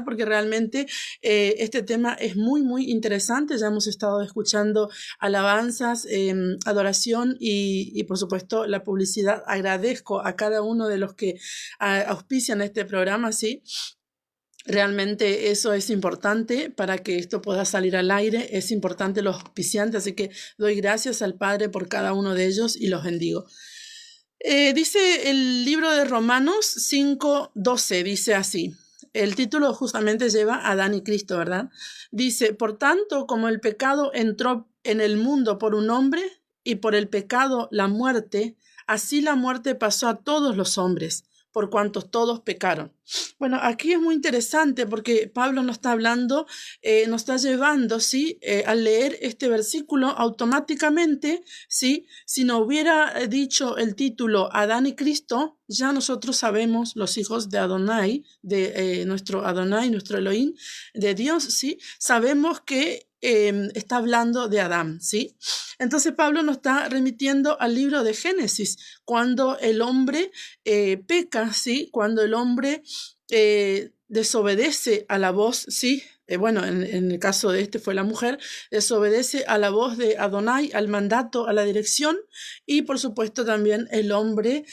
porque realmente este tema es muy, muy interesante. Ya hemos estado escuchando alabanzas, adoración y, por supuesto, la publicidad. Agradezco a cada uno de los que auspician este programa, ¿sí? Realmente eso es importante para que esto pueda salir al aire. Es importante los auspiciantes, así que doy gracias al Padre por cada uno de ellos y los bendigo. Dice el libro de Romanos 5:12, dice así. El título justamente lleva a Adán y Cristo, ¿verdad? Dice, por tanto, como el pecado entró en el mundo por un hombre y por el pecado la muerte, así la muerte pasó a todos los hombres, por cuantos todos pecaron. Bueno, aquí es muy interesante porque Pablo nos está hablando, nos está llevando, ¿sí? Al leer este versículo automáticamente, ¿sí? Si no hubiera dicho el título Adán y Cristo, ya nosotros sabemos, los hijos de Adonai, de nuestro Adonai, nuestro Elohim, de Dios, ¿sí? Sabemos que está hablando de Adán, ¿sí? Entonces Pablo nos está remitiendo al libro de Génesis, cuando el hombre peca, ¿sí? Cuando el hombre desobedece a la voz, ¿sí? Bueno, en el caso de este fue la mujer, desobedece a la voz de Adonai, al mandato, a la dirección, y por supuesto también el hombre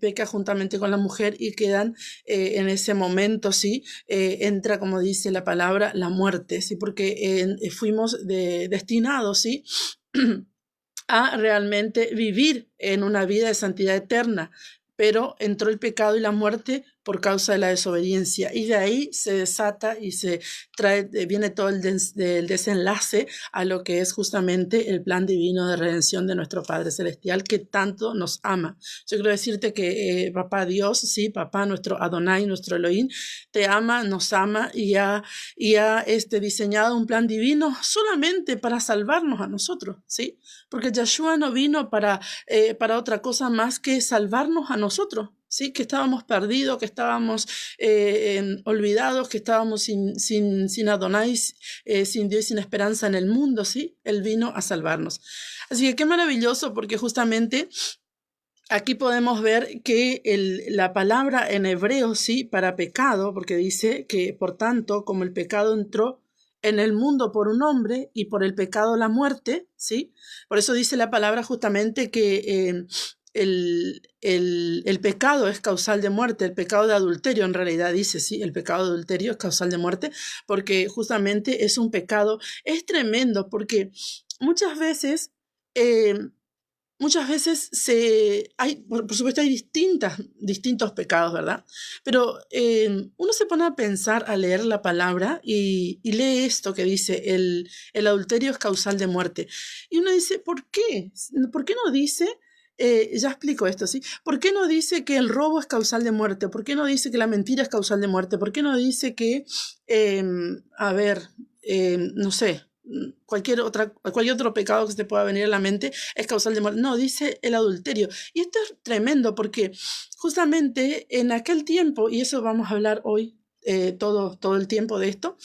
peca juntamente con la mujer y quedan en ese momento, ¿sí? Entra, como dice la palabra, la muerte, ¿sí? Porque fuimos destinados, ¿sí? A realmente vivir en una vida de santidad eterna, pero entró el pecado y la muerte por causa de la desobediencia, y de ahí se desata y se trae, viene todo el desenlace a lo que es justamente el plan divino de redención de nuestro Padre Celestial, que tanto nos ama. Yo quiero decirte que Papá Dios, sí, Papá, nuestro Adonai, nuestro Elohim, te ama, nos ama y ha diseñado un plan divino solamente para salvarnos a nosotros, ¿sí? Porque Yeshua no vino para otra cosa más que salvarnos a nosotros, ¿sí? Que estábamos perdidos, que estábamos olvidados, que estábamos sin Adonai, sin Dios y sin esperanza en el mundo, ¿sí? Él vino a salvarnos. Así que qué maravilloso, porque justamente aquí podemos ver que la palabra en hebreo, sí, para pecado, porque dice que, por tanto, como el pecado entró en el mundo por un hombre y por el pecado la muerte, ¿sí? Por eso dice la palabra justamente que el pecado es causal de muerte, el pecado de adulterio en realidad dice, sí, el pecado de adulterio es causal de muerte, porque justamente es un pecado, es tremendo, porque muchas veces... eh, Muchas veces por supuesto hay distintos pecados, ¿verdad? Pero uno se pone a pensar, a leer la palabra y lee esto que dice, el adulterio es causal de muerte. Y uno dice, ¿por qué? ¿Por qué no dice, ya explico esto, ¿sí? ¿Por qué no dice que el robo es causal de muerte? ¿Por qué no dice que la mentira es causal de muerte? ¿Por qué no dice que, no sé, cualquier otro pecado que se te pueda venir a la mente es causal de muerte? No, dice el adulterio. Y esto es tremendo porque justamente en aquel tiempo, y eso vamos a hablar hoy, todo el tiempo de esto,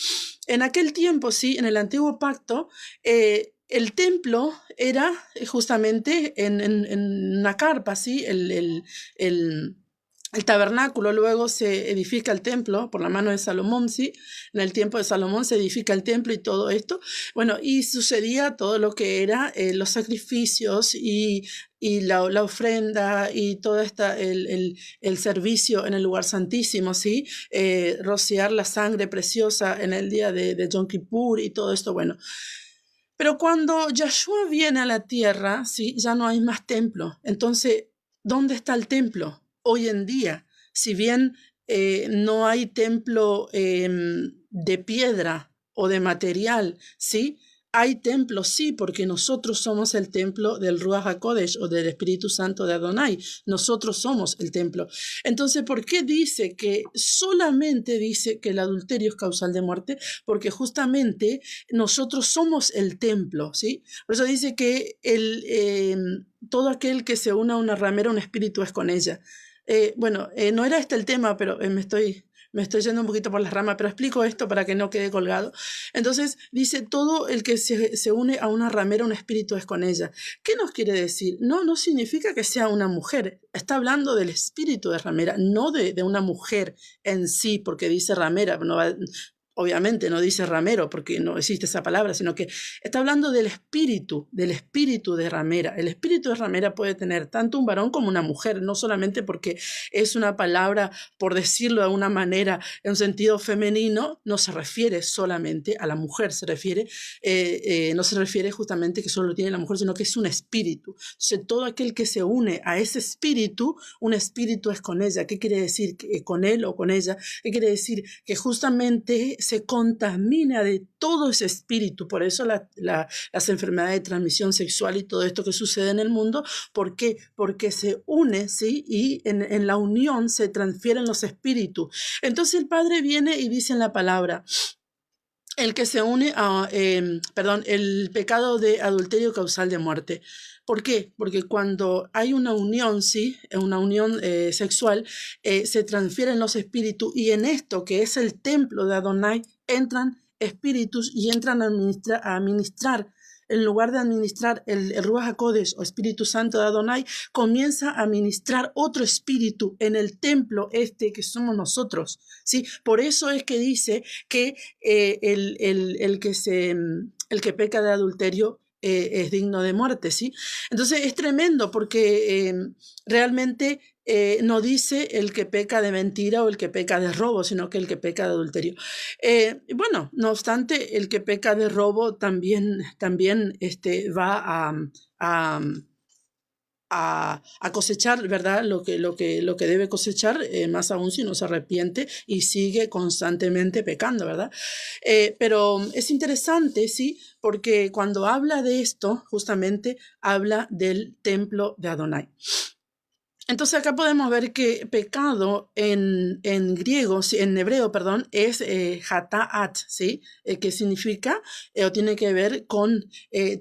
en aquel tiempo, sí, en el antiguo pacto, el templo era justamente en una carpa, ¿sí? El tabernáculo, luego se edifica el templo por la mano de Salomón, ¿sí? En el tiempo de Salomón se edifica el templo y todo esto. Bueno, y sucedía todo lo que era los sacrificios y la ofrenda y todo el servicio en el lugar santísimo, ¿sí? Rociar la sangre preciosa en el día de Yom Kippur y todo esto, bueno. Pero cuando Yeshua viene a la tierra, ¿sí? Ya no hay más templo. Entonces, ¿dónde está el templo hoy en día? Si bien no hay templo de piedra o de material, ¿sí? Hay templo, sí, porque nosotros somos el templo del Ruach HaKodesh o del Espíritu Santo de Adonai. Nosotros somos el templo. Entonces, ¿por qué dice que solamente dice que el adulterio es causal de muerte? Porque justamente nosotros somos el templo, ¿sí? Por eso dice que todo aquel que se una a una ramera, un espíritu es con ella. No era este el tema, pero me estoy me estoy yendo un poquito por las ramas, pero explico esto para que no quede colgado. Entonces dice, todo el que se une a una ramera, un espíritu es con ella. ¿Qué nos quiere decir? No significa que sea una mujer. Está hablando del espíritu de ramera, no de una mujer en sí, porque dice ramera, obviamente no dice ramero porque no existe esa palabra, sino que está hablando del espíritu de ramera. El espíritu de ramera puede tener tanto un varón como una mujer, no solamente porque es una palabra, por decirlo de alguna manera, en un sentido femenino, no se refiere solamente a la mujer, no se refiere justamente que solo lo tiene la mujer, sino que es un espíritu. Entonces, todo aquel que se une a ese espíritu, un espíritu es con ella. ¿Qué quiere decir? Con él o con ella. ¿Qué quiere decir? Que justamente se contamina de todo ese espíritu. Por eso las enfermedades de transmisión sexual y todo esto que sucede en el mundo. ¿Por qué? Porque se une, ¿sí? Y en la unión se transfieren los espíritus. Entonces el Padre viene y dice en la palabra, el que se une a, el pecado de adulterio causal de muerte. ¿Por qué? Porque cuando hay una unión, ¿sí? Una unión sexual, se transfieren los espíritus y en esto que es el templo de Adonai, entran espíritus y entran a administrar. En lugar de administrar el Ruach HaKodesh o Espíritu Santo de Adonai, comienza a administrar otro espíritu en el templo que somos nosotros, ¿sí? Por eso es que dice que el que peca de adulterio es digno de muerte, ¿sí? Entonces es tremendo porque realmente no dice el que peca de mentira o el que peca de robo, sino que el que peca de adulterio. Bueno, no obstante, el que peca de robo también va a cosechar, ¿verdad? Lo que debe cosechar, más aún si no se arrepiente y sigue constantemente pecando, ¿verdad? Pero es interesante, ¿sí? Porque cuando habla de esto, justamente habla del templo de Adonai. Entonces acá podemos ver que pecado en griego, en hebreo, perdón, es hata'at, ¿sí? Que significa o tiene que ver con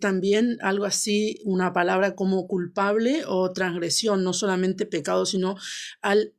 también algo así, una palabra como culpable o transgresión, no solamente pecado, sino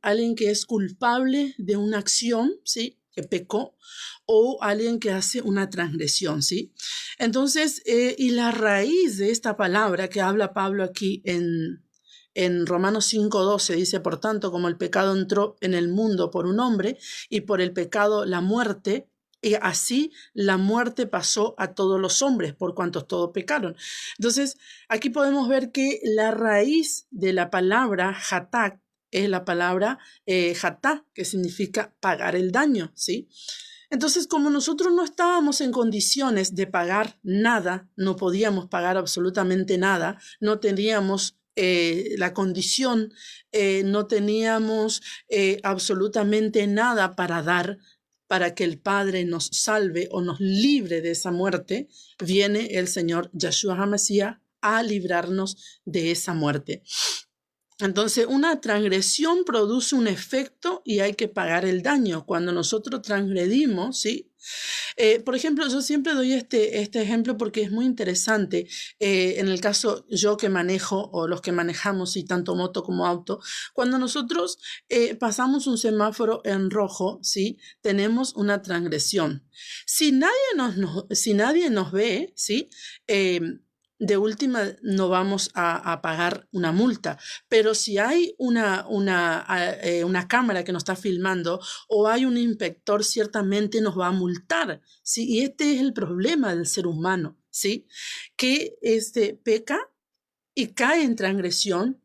alguien que es culpable de una acción, ¿sí? Que pecó, o alguien que hace una transgresión, ¿sí? Entonces, y la raíz de esta palabra que habla Pablo aquí en Romanos 5:12 dice, por tanto, como el pecado entró en el mundo por un hombre y por el pecado la muerte, y así la muerte pasó a todos los hombres por cuantos todos pecaron. Entonces, aquí podemos ver que la raíz de la palabra hatá es la palabra hatá, que significa pagar el daño, ¿sí? Entonces, como nosotros no estábamos en condiciones de pagar nada, no podíamos pagar absolutamente nada, no teníamos la condición, no teníamos absolutamente nada para dar para que el Padre nos salve o nos libre de esa muerte, viene el Señor Yeshua HaMashiach a librarnos de esa muerte. Entonces, una transgresión produce un efecto y hay que pagar el daño. Cuando nosotros transgredimos, ¿sí? Por ejemplo, yo siempre doy este ejemplo porque es muy interesante. En el caso yo que manejo o los que manejamos, ¿sí? Tanto moto como auto, cuando nosotros pasamos un semáforo en rojo, ¿sí? Tenemos una transgresión. Si nadie nos ve, ¿sí? De última no vamos a pagar una multa, pero si hay una cámara que nos está filmando o hay un inspector, ciertamente nos va a multar, ¿sí? Y este es el problema del ser humano, ¿sí? Que peca y cae en transgresión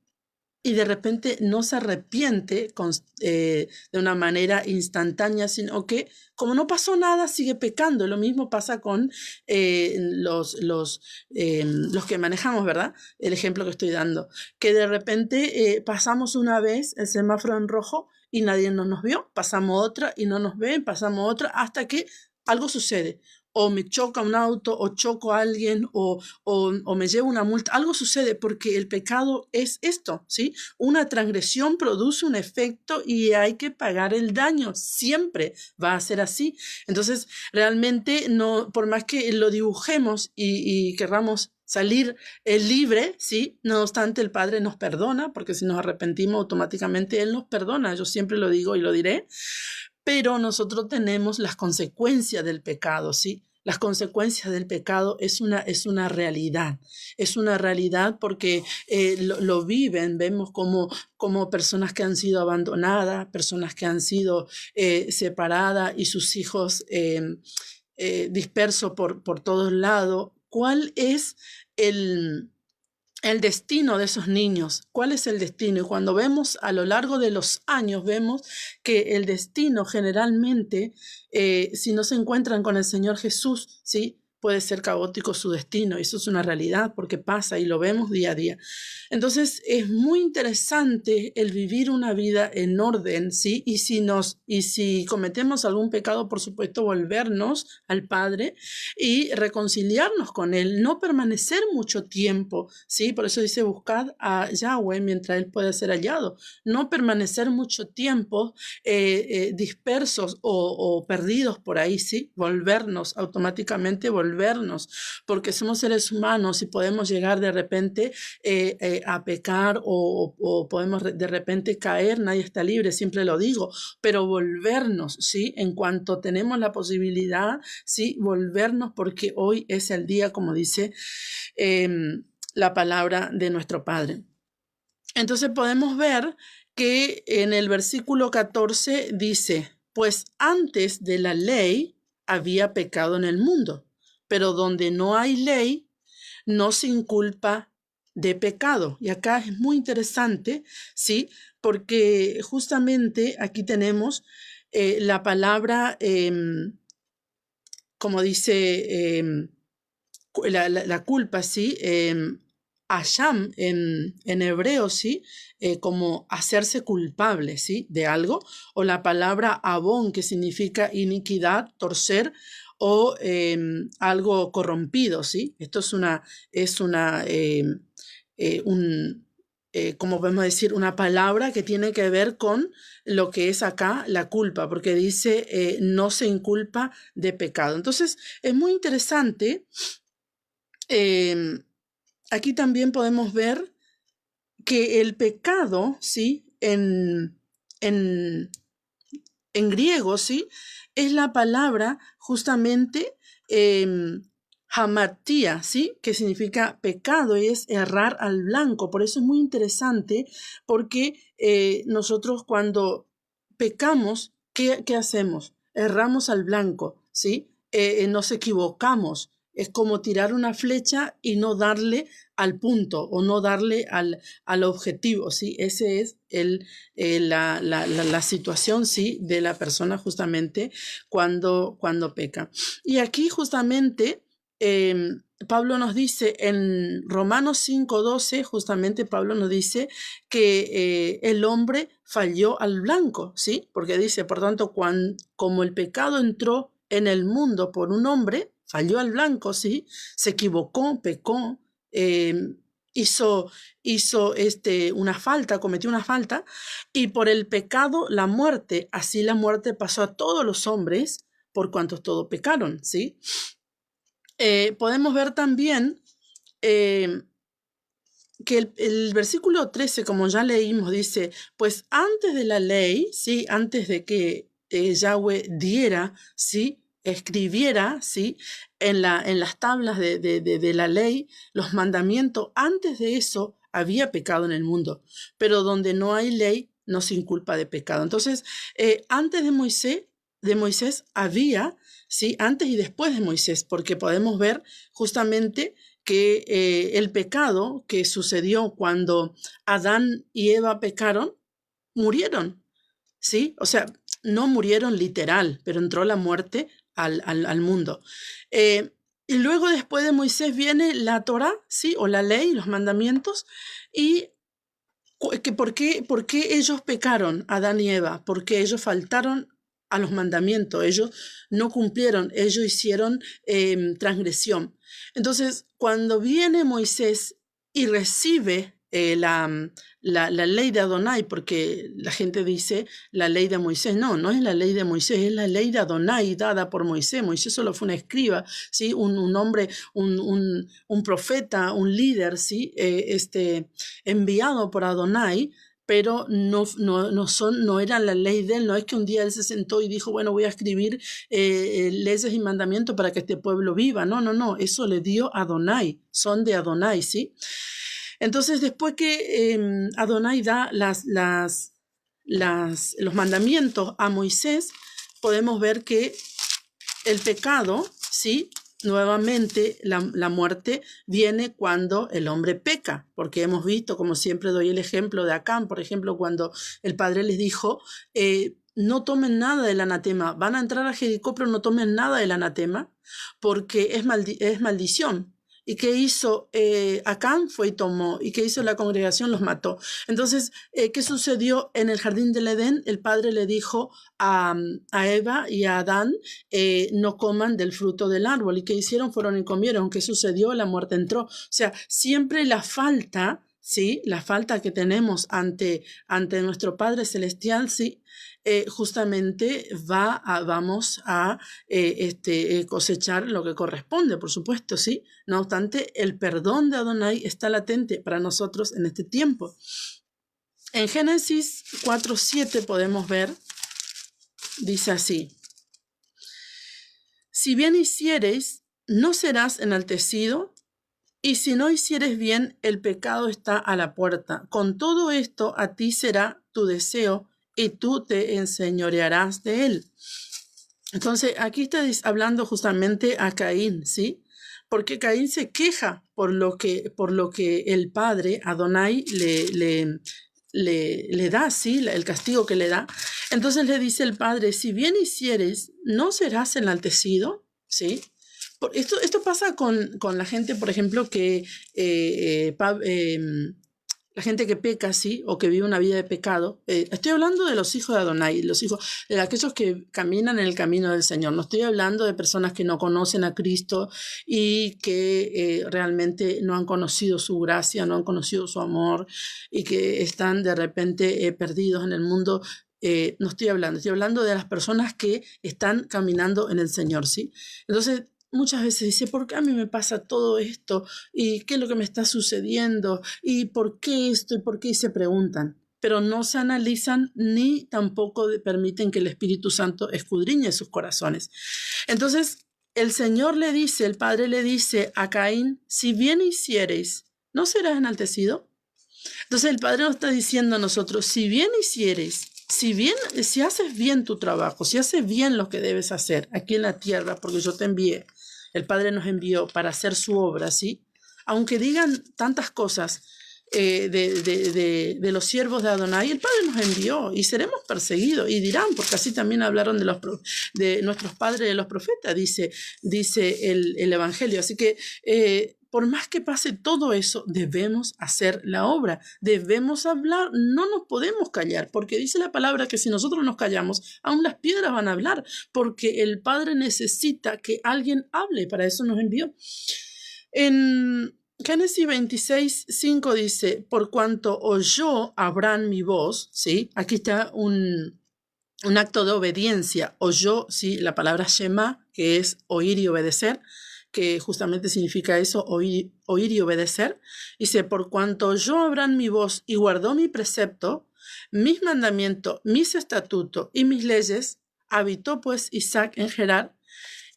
y de repente no se arrepiente de una manera instantánea, sino que como no pasó nada, sigue pecando. Lo mismo pasa con los que manejamos, ¿verdad? El ejemplo que estoy dando, que de repente pasamos una vez el semáforo en rojo y nadie nos vio, pasamos otra y no nos ven, pasamos otra, hasta que algo sucede. O me choca un auto, o choco a alguien, o me llevo una multa. Algo sucede porque el pecado es esto, ¿sí? Una transgresión produce un efecto y hay que pagar el daño. Siempre va a ser así. Entonces, realmente, no, por más que lo dibujemos y querramos salir libre, ¿sí? No obstante, el Padre nos perdona, porque si nos arrepentimos automáticamente, Él nos perdona. Yo siempre lo digo y lo diré. pero nosotros tenemos las consecuencias del pecado, ¿sí? Las consecuencias del pecado es una realidad porque lo viven, vemos como personas que han sido abandonadas, personas que han sido separadas y sus hijos dispersos por todos lados. ¿Cuál es el destino de esos niños? ¿Cuál es el destino? Y cuando vemos a lo largo de los años, vemos que el destino generalmente, si no se encuentran con el Señor Jesús, ¿sí? Puede ser caótico su destino. Eso es una realidad porque pasa y lo vemos día a día. Entonces es muy interesante el vivir una vida en orden, ¿sí? Y si cometemos algún pecado, por supuesto, volvernos al Padre y reconciliarnos con Él, no permanecer mucho tiempo, ¿sí? Por eso dice, buscad a Yahweh mientras Él pueda ser hallado. No permanecer mucho tiempo dispersos o perdidos por ahí, ¿sí? Volvernos automáticamente, porque somos seres humanos y podemos llegar de repente a pecar o podemos de repente caer, nadie está libre, siempre lo digo, pero volvernos, ¿sí? En cuanto tenemos la posibilidad, ¿sí? Volvernos, porque hoy es el día, como dice la palabra de nuestro Padre. Entonces podemos ver que en el versículo 14 dice, pues antes de la ley había pecado en el mundo, pero donde no hay ley, no se inculpa de pecado. Y acá es muy interesante, ¿sí? Porque justamente aquí tenemos la palabra, como dice la culpa, ¿sí? Asham en hebreo, ¿sí? Como hacerse culpable, ¿sí? De algo, o la palabra abón, que significa iniquidad, torcer, o algo corrompido, ¿sí? Esto como podemos decir, una palabra que tiene que ver con lo que es acá la culpa, porque dice no se inculpa de pecado. Entonces, es muy interesante. Aquí también podemos ver que el pecado, ¿sí? En griego, ¿sí? Es la palabra justamente hamartía, ¿sí? Que significa pecado y es errar al blanco. Por eso es muy interesante porque nosotros cuando pecamos, ¿qué hacemos? Erramos al blanco, ¿sí? Nos equivocamos. Es como tirar una flecha y no darle al punto o no darle al objetivo, ¿sí? Ese es la situación, ¿sí? De la persona justamente cuando peca. Y aquí justamente Pablo nos dice en Romanos 5:12, justamente Pablo nos dice que el hombre falló al blanco, ¿sí? Porque dice, por tanto, como el pecado entró en el mundo por un hombre, falló al blanco, ¿sí? Se equivocó, pecó, hizo una falta, cometió una falta, y por el pecado la muerte, así la muerte pasó a todos los hombres, por cuantos todos pecaron, ¿sí? Podemos ver también que el versículo 13, como ya leímos, dice, pues antes de la ley, ¿sí? Antes de que Yahweh diera, ¿sí? Escribiera, ¿sí? En las tablas de la ley, los mandamientos, antes de eso había pecado en el mundo, pero donde no hay ley, no se inculpa de pecado. Entonces, antes de Moisés había, ¿sí? Antes y después de Moisés, porque podemos ver justamente que el pecado que sucedió cuando Adán y Eva pecaron, murieron, ¿sí? O sea, no murieron literal, pero entró la muerte al mundo. Y luego después de Moisés viene la Torá, ¿sí? O la ley, los mandamientos. ¿Y por qué ellos pecaron, Adán y Eva? Porque ellos faltaron a los mandamientos, ellos no cumplieron, ellos hicieron transgresión. Entonces, cuando viene Moisés y recibe la ley de Adonai, porque la gente dice la ley de Moisés, no es la ley de Moisés, es la ley de Adonai dada por Moisés. Moisés solo fue un escriba, ¿sí? un hombre, un profeta, un líder, ¿sí? Enviado por Adonai pero no eran la ley de él. No es que un día él se sentó y dijo, bueno, voy a escribir leyes y mandamientos para que este pueblo viva. No, eso le dio Adonai, son de Adonai, ¿sí? Entonces, después que Adonai da los mandamientos a Moisés, podemos ver que el pecado, ¿sí? Nuevamente la muerte viene cuando el hombre peca, porque hemos visto, como siempre doy el ejemplo de Acán, por ejemplo, cuando el padre les dijo, no tomen nada del anatema, van a entrar a Jericó, pero no tomen nada del anatema, porque es maldición. ¿Y qué hizo Acán? Fue y tomó. ¿Y qué hizo la congregación? Los mató. Entonces, ¿qué sucedió en el jardín del Edén? El padre le dijo a Eva y a Adán, no coman del fruto del árbol. ¿Y qué hicieron? Fueron y comieron. ¿Qué sucedió? La muerte entró. O sea, siempre la falta, ¿sí? La falta que tenemos ante nuestro Padre Celestial, ¿sí? Justamente vamos a cosechar lo que corresponde, por supuesto, ¿sí? No obstante, el perdón de Adonai está latente para nosotros en este tiempo. En Génesis 4:7 podemos ver, dice así, si bien hicieres, no serás enaltecido, y si no hicieres bien, el pecado está a la puerta. Con todo esto, a ti será tu deseo, y tú te enseñorearás de él. Entonces, aquí está hablando justamente a Caín, ¿sí? Porque Caín se queja por lo que el padre, Adonai, le da, ¿sí? El castigo que le da. Entonces le dice el padre, si bien hicieres, ¿no serás enaltecido? ¿Sí? Esto pasa con la gente, por ejemplo, que la gente que peca, ¿sí? O que vive una vida de pecado. Estoy hablando de los hijos de Adonai, los hijos de aquellos que caminan en el camino del Señor. No estoy hablando de personas que no conocen a Cristo y que realmente no han conocido su gracia, no han conocido su amor y que están de repente perdidos en el mundo. No estoy hablando de las personas que están caminando en el Señor, ¿sí? Entonces, muchas veces dice, ¿por qué a mí me pasa todo esto? ¿Y qué es lo que me está sucediendo? ¿Y por qué esto? ¿Y por qué? Y se preguntan, pero no se analizan ni tampoco permiten que el Espíritu Santo escudriñe sus corazones. Entonces, el Señor le dice, el Padre le dice a Caín, si bien hicieres, ¿no serás enaltecido? Entonces, el Padre nos está diciendo a nosotros, si bien hicieres, si haces bien tu trabajo, si haces bien lo que debes hacer aquí en la tierra, porque yo te envié, el Padre nos envió para hacer su obra, ¿sí? Aunque digan tantas cosas de los siervos de Adonai, el Padre nos envió y seremos perseguidos. Y dirán, porque así también hablaron de nuestros padres, de los profetas, dice el Evangelio. Así que por más que pase todo eso, debemos hacer la obra, debemos hablar, no nos podemos callar, porque dice la palabra que si nosotros nos callamos, aún las piedras van a hablar, porque el Padre necesita que alguien hable, para eso nos envió. En Génesis 26:5 dice, por cuanto oyó Abraham mi voz, ¿sí? Aquí está un acto de obediencia, oyó, ¿sí? La palabra Shema, que es oír y obedecer, que justamente significa eso, oír y obedecer. Dice, por cuanto oyó Abraham mi voz y guardó mi precepto, mis mandamientos, mis estatutos y mis leyes, habitó pues Isaac en Gerar,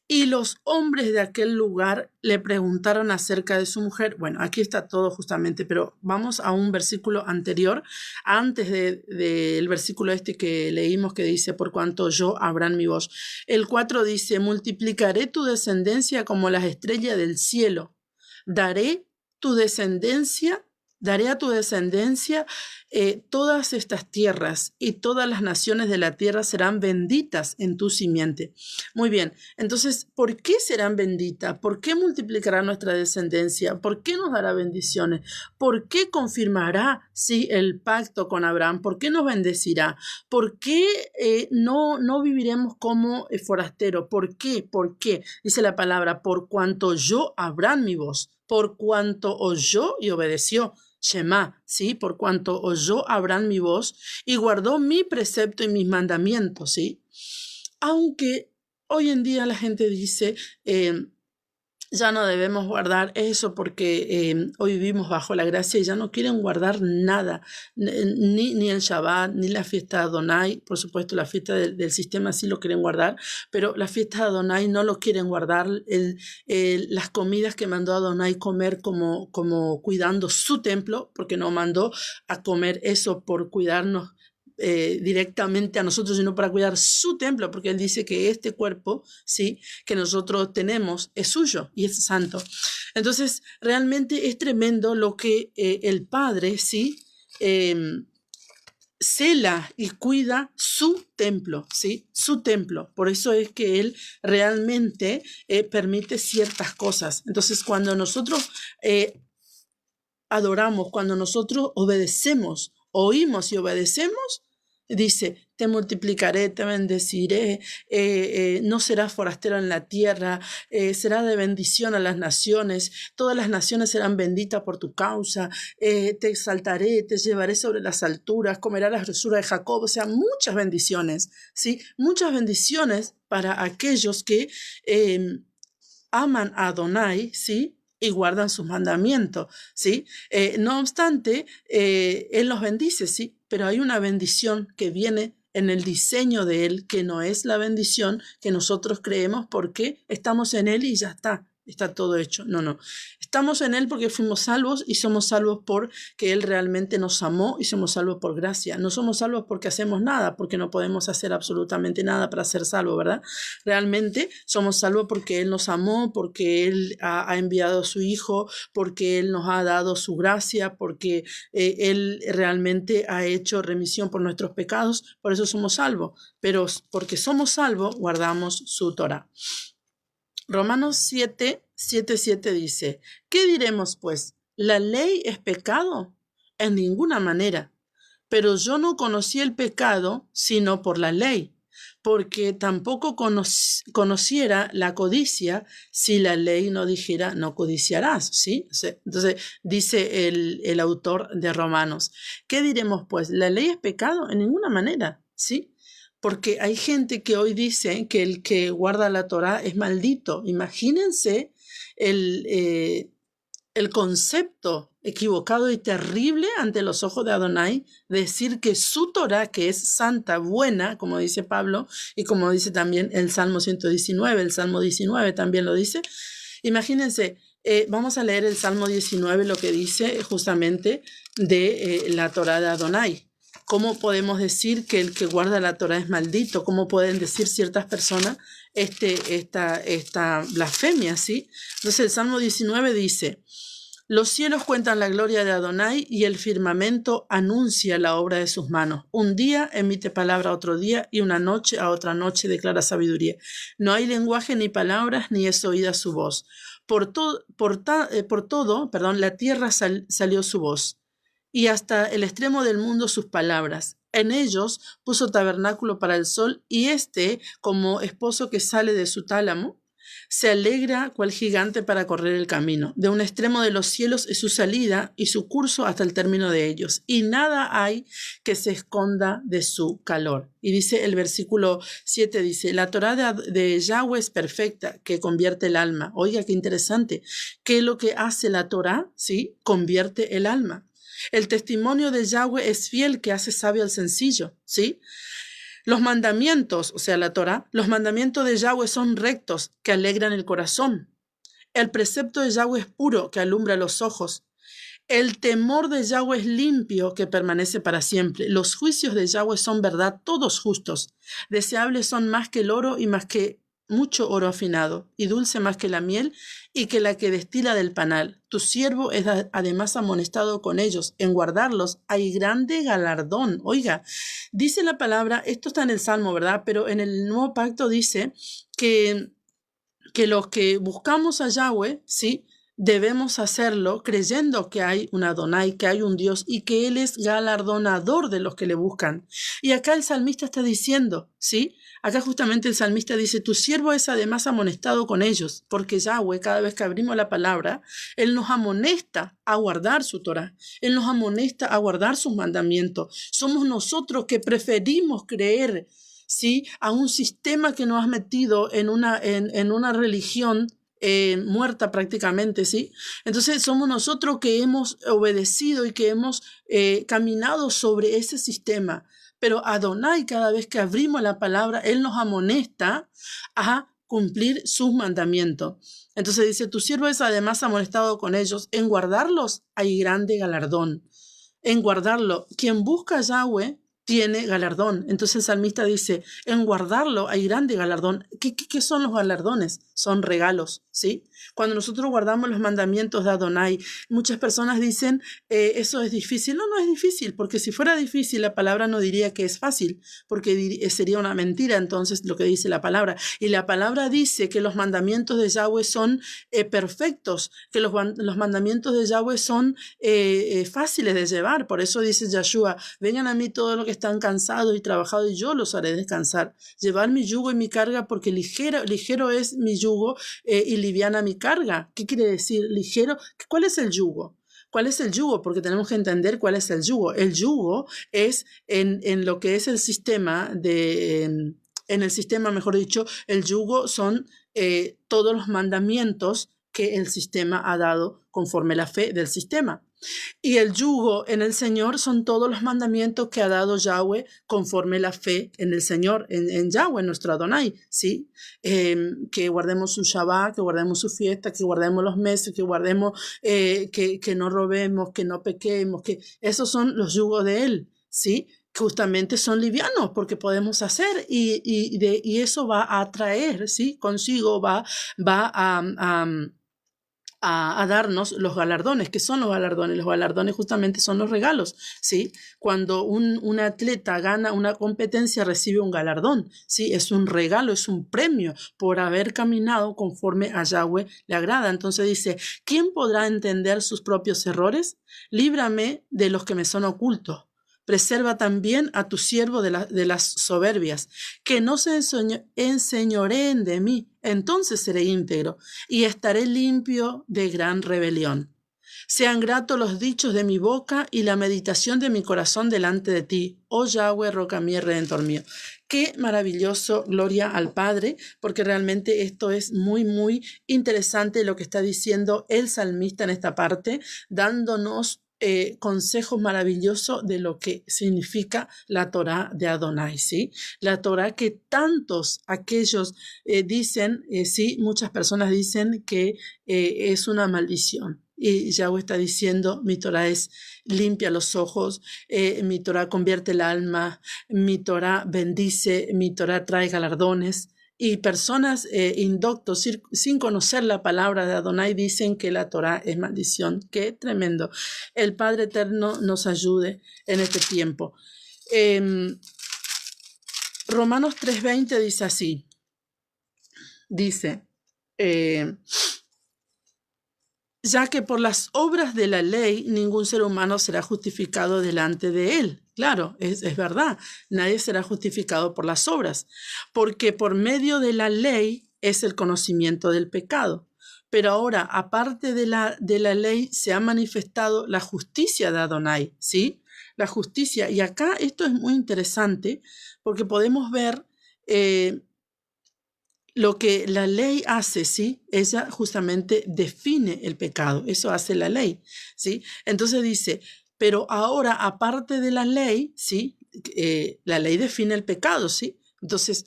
y los hombres de aquel lugar le preguntaron acerca de su mujer. Bueno, aquí está todo justamente, pero vamos a un versículo anterior, antes del versículo este que leímos que dice, por cuanto yo Abraham mi voz. El 4 dice, multiplicaré tu descendencia como las estrellas del cielo. Daré a tu descendencia todas estas tierras y todas las naciones de la tierra serán benditas en tu simiente. Muy bien, entonces, ¿por qué serán benditas? ¿Por qué multiplicará nuestra descendencia? ¿Por qué nos dará bendiciones? ¿Por qué confirmará, sí, el pacto con Abraham? ¿Por qué nos bendecirá? ¿Por qué no viviremos como forasteros? ¿Por qué? ¿Por qué? Dice la palabra, por cuanto yo Abraham mi voz, por cuanto oyó y obedeció. Shema, ¿sí? Por cuanto oyó Abraham mi voz y guardó mi precepto y mis mandamientos, ¿sí? Aunque hoy en día la gente dice, ya no debemos guardar eso porque hoy vivimos bajo la gracia y ya no quieren guardar nada, ni el Shabbat, ni la fiesta de Adonai. Por supuesto, la fiesta del sistema sí lo quieren guardar, pero la fiesta de Adonai no lo quieren guardar. Las comidas que mandó Adonai comer como cuidando su templo, porque no mandó a comer eso por cuidarnos directamente a nosotros, sino para cuidar su templo, porque él dice que este cuerpo, ¿sí?, que nosotros tenemos es suyo y es santo. Entonces, realmente es tremendo lo que el Padre, ¿sí?, cela y cuida su templo, ¿sí?, su templo. Por eso es que él realmente permite ciertas cosas. Entonces, cuando nosotros adoramos, cuando nosotros obedecemos, oímos y obedecemos, dice, te multiplicaré, te bendeciré, no serás forastero en la tierra, será de bendición a las naciones, todas las naciones serán benditas por tu causa, te exaltaré, te llevaré sobre las alturas, comerás la grosura de Jacob. O sea, muchas bendiciones, ¿sí? Muchas bendiciones para aquellos que aman a Adonai, ¿sí?, y guardan sus mandamientos, ¿sí? No obstante, Él los bendice, ¿sí? Pero hay una bendición que viene en el diseño de Él, que no es la bendición que nosotros creemos porque estamos en Él y ya está todo hecho. No. Estamos en Él porque fuimos salvos y somos salvos porque Él realmente nos amó y somos salvos por gracia. No somos salvos porque hacemos nada, porque no podemos hacer absolutamente nada para ser salvos, ¿verdad? Realmente somos salvos porque Él nos amó, porque Él ha enviado a su Hijo, porque Él nos ha dado su gracia, porque Él realmente ha hecho remisión por nuestros pecados. Por eso somos salvos. Pero porque somos salvos, guardamos su Torah. Romanos 7 dice, ¿qué diremos pues? ¿La ley es pecado? En ninguna manera. Pero yo no conocí el pecado sino por la ley, porque tampoco conociera la codicia si la ley no dijera no codiciarás, ¿sí? Entonces dice el autor de Romanos, ¿qué diremos pues? ¿La ley es pecado? En ninguna manera, ¿sí? Porque hay gente que hoy dice que el que guarda la Torá es maldito. Imagínense el concepto equivocado y terrible ante los ojos de Adonai, decir que su Torá, que es santa, buena, como dice Pablo, y como dice también el Salmo 119, el Salmo 19 también lo dice. Imagínense, vamos a leer el Salmo 19, lo que dice justamente de la Torá de Adonai. ¿Cómo podemos decir que el que guarda la Torá es maldito? ¿Cómo pueden decir ciertas personas esta blasfemia, ¿sí? Entonces el Salmo 19 dice, los cielos cuentan la gloria de Adonai y el firmamento anuncia la obra de sus manos. Un día emite palabra a otro día y una noche a otra noche declara sabiduría. No hay lenguaje ni palabras ni es oída su voz. Por todo, la tierra salió su voz y hasta el extremo del mundo sus palabras. En ellos puso tabernáculo para el sol y como esposo que sale de su tálamo, se alegra cual gigante para correr el camino. De un extremo de los cielos es su salida y su curso hasta el término de ellos. Y nada hay que se esconda de su calor. Y dice el versículo 7, dice, la Torá de Yahweh es perfecta, que convierte el alma. Oiga, qué interesante. ¿Qué es lo que hace la Torá? ¿Sí? Convierte el alma. El testimonio de Yahweh es fiel, que hace sabio al sencillo, ¿sí? Los mandamientos, o sea, la Torá, los mandamientos de Yahweh son rectos, que alegran el corazón. El precepto de Yahweh es puro, que alumbra los ojos. El temor de Yahweh es limpio, que permanece para siempre. Los juicios de Yahweh son verdad, todos justos. Deseables son más que el oro y más que mucho oro afinado, y dulce más que la miel y que la que destila del panal. Tu siervo es además amonestado con ellos. En guardarlos hay grande galardón. Oiga, dice la palabra, esto está en el Salmo, ¿verdad? Pero en el Nuevo Pacto dice que los que buscamos a Yahweh, ¿sí?, debemos hacerlo creyendo que hay un Adonai, que hay un Dios y que Él es galardonador de los que le buscan. Y acá el salmista está diciendo, ¿sí? Acá justamente el salmista dice, tu siervo es además amonestado con ellos, porque Yahweh, cada vez que abrimos la palabra, Él nos amonesta a guardar su Torah, Él nos amonesta a guardar sus mandamientos. Somos nosotros que preferimos creer, ¿sí?, a un sistema que nos ha metido en una religión muerta prácticamente, ¿sí? Entonces somos nosotros que hemos obedecido y que hemos caminado sobre ese sistema. Pero Adonai, cada vez que abrimos la palabra, Él nos amonesta a cumplir sus mandamientos. Entonces dice, tu siervo es además amonestado con ellos. En guardarlos hay grande galardón. En guardarlo, quien busca a Yahweh tiene galardón. Entonces el salmista dice, en guardarlo hay grande galardón. ¿Qué son los galardones? Son regalos, ¿sí? Cuando nosotros guardamos los mandamientos de Adonai, muchas personas dicen, eso es difícil. No, no es difícil, porque si fuera difícil, la palabra no diría que es fácil, porque sería una mentira entonces lo que dice la palabra. Y la palabra dice que los mandamientos de Yahweh son perfectos, que los mandamientos de Yahweh son fáciles de llevar. Por eso dice Yahshua, vengan a mí todos los que están cansados y trabajados y yo los haré descansar. Llevar mi yugo y mi carga, porque ligero es mi yugo y liviana mi carga. ¿Qué quiere decir ligero? ¿Cuál es el yugo? ¿Cuál es el yugo? Porque tenemos que entender cuál es el yugo. El yugo es en lo que es el sistema en el sistema, mejor dicho, el yugo son todos los mandamientos que el sistema ha dado conforme la fe del sistema. Y el yugo en el Señor son todos los mandamientos que ha dado Yahweh conforme la fe en el Señor, en Yahweh, nuestro Adonai, ¿sí? Que guardemos su Shabbat, que guardemos su fiesta, que guardemos los meses, que guardemos, que no robemos, que no pequemos, que esos son los yugos de Él, ¿sí? Justamente son livianos porque podemos hacer y eso va a traer, ¿sí? Consigo va a darnos los galardones. ¿Qué son los galardones? Los galardones justamente son los regalos, ¿sí? Cuando un atleta gana una competencia, recibe un galardón, ¿sí? Es un regalo, es un premio por haber caminado conforme a Yahweh le agrada. Entonces dice, ¿quién podrá entender sus propios errores? Líbrame de los que me son ocultos. Preserva también a tu siervo de las soberbias, que no se enseñoreen de mí, entonces seré íntegro y estaré limpio de gran rebelión. Sean gratos los dichos de mi boca y la meditación de mi corazón delante de ti, oh Yahweh, roca mía, redentor mío. Qué maravilloso, gloria al Padre, porque realmente esto es muy, muy interesante lo que está diciendo el salmista en esta parte, dándonos consejos maravillosos de lo que significa la Torá de Adonai, ¿sí? La Torá que tantos aquellos dicen, sí, muchas personas dicen que es una maldición. Y Yahweh está diciendo, mi Torá es limpia los ojos, mi Torá convierte el alma, mi Torá bendice, mi Torá trae galardones. Y personas indoctos, sin conocer la palabra de Adonai, dicen que la Torá es maldición. ¡Qué tremendo! El Padre Eterno nos ayude en este tiempo. Romanos 3:20 dice así. Dice, ya que por las obras de la ley ningún ser humano será justificado delante de él. Claro, es verdad, nadie será justificado por las obras, porque por medio de la ley es el conocimiento del pecado. Pero ahora, aparte de la ley, se ha manifestado la justicia de Adonai, ¿sí? La justicia. Y acá esto es muy interesante porque podemos ver lo que la ley hace, ¿sí? Ella justamente define el pecado, eso hace la ley, ¿sí? Entonces dice, pero ahora, aparte de la ley, ¿sí? La ley define el pecado, ¿sí? Entonces,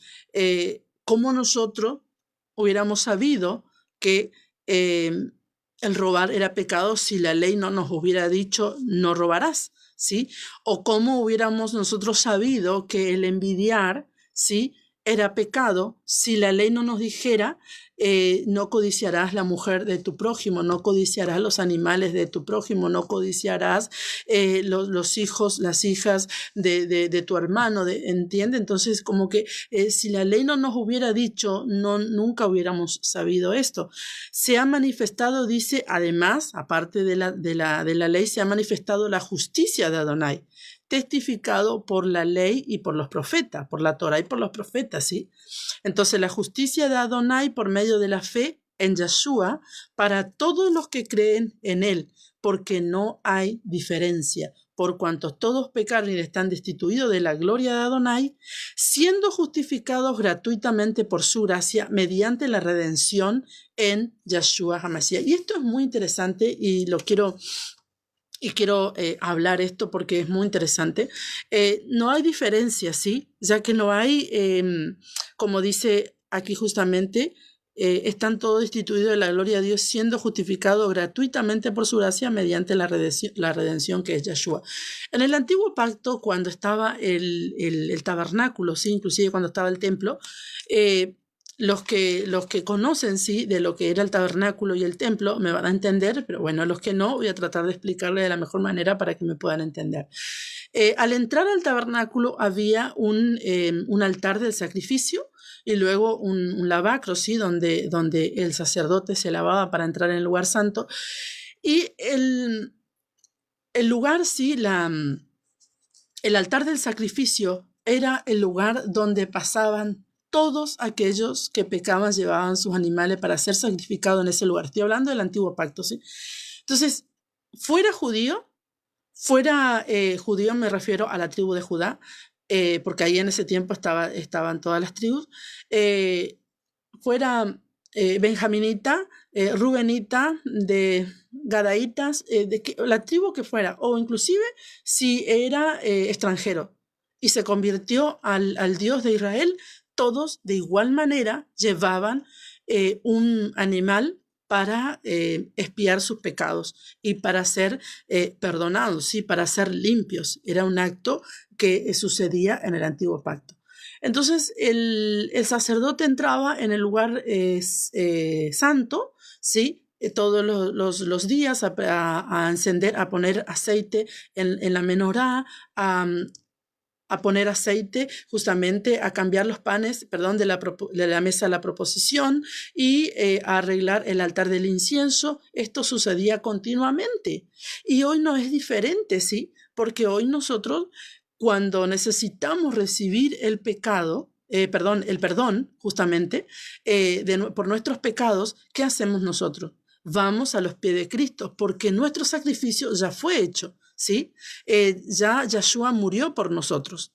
¿cómo nosotros hubiéramos sabido que el robar era pecado si la ley no nos hubiera dicho no robarás, ¿sí? O cómo hubiéramos nosotros sabido que el envidiar, ¿sí?, era pecado si la ley no nos dijera no codiciarás la mujer de tu prójimo, no codiciarás los animales de tu prójimo, no codiciarás los hijos, las hijas de tu hermano, ¿entiende? Entonces como que si la ley no nos hubiera dicho, nunca hubiéramos sabido esto. Se ha manifestado, dice, además, aparte de la ley, se ha manifestado la justicia de Adonai, testificado por la ley y por los profetas, por la Torah y por los profetas, ¿sí? Entonces la justicia de Adonai por medio de la fe en Yahshua para todos los que creen en él, porque no hay diferencia, por cuanto todos pecaron y están destituidos de la gloria de Adonai, siendo justificados gratuitamente por su gracia mediante la redención en Yeshua HaMashiach. Y esto es muy interesante y quiero hablar esto porque es muy interesante. No hay diferencia, ¿sí? Ya que no hay, como dice aquí justamente, están todos destituidos de la gloria de Dios, siendo justificados gratuitamente por su gracia mediante la redención que es Yeshua. En el antiguo pacto, cuando estaba el tabernáculo, ¿sí? Inclusive cuando estaba el templo, los que conocen, sí, de lo que era el tabernáculo y el templo me van a entender, pero bueno, los que no, voy a tratar de explicarle de la mejor manera para que me puedan entender. Al entrar al tabernáculo había un altar del sacrificio y luego un lavacro, ¿sí? donde el sacerdote se lavaba para entrar en el lugar santo. Y el lugar, sí, el altar del sacrificio era el lugar donde pasaban todos aquellos que pecaban, llevaban sus animales para ser sacrificados en ese lugar. Estoy hablando del antiguo pacto, ¿sí? Entonces, fuera judío me refiero a la tribu de Judá, porque ahí en ese tiempo estaban todas las tribus. Fuera benjaminita, rubenita, de gadaitas, la tribu que fuera, o inclusive si era extranjero y se convirtió al Dios de Israel, todos de igual manera llevaban un animal para expiar sus pecados y para ser perdonados, ¿sí? Para ser limpios. Era un acto que sucedía en el antiguo pacto. Entonces el sacerdote entraba en el lugar santo, ¿sí? Todos los días a encender, a poner aceite en la menorá, a poner aceite, justamente a cambiar los panes, de la mesa de la proposición y a arreglar el altar del incienso. Esto sucedía continuamente. Y hoy no es diferente, ¿sí? Porque hoy nosotros, cuando necesitamos recibir el perdón, justamente, por nuestros pecados, ¿qué hacemos nosotros? Vamos a los pies de Cristo, porque nuestro sacrificio ya fue hecho, ¿sí? Ya Yeshua murió por nosotros.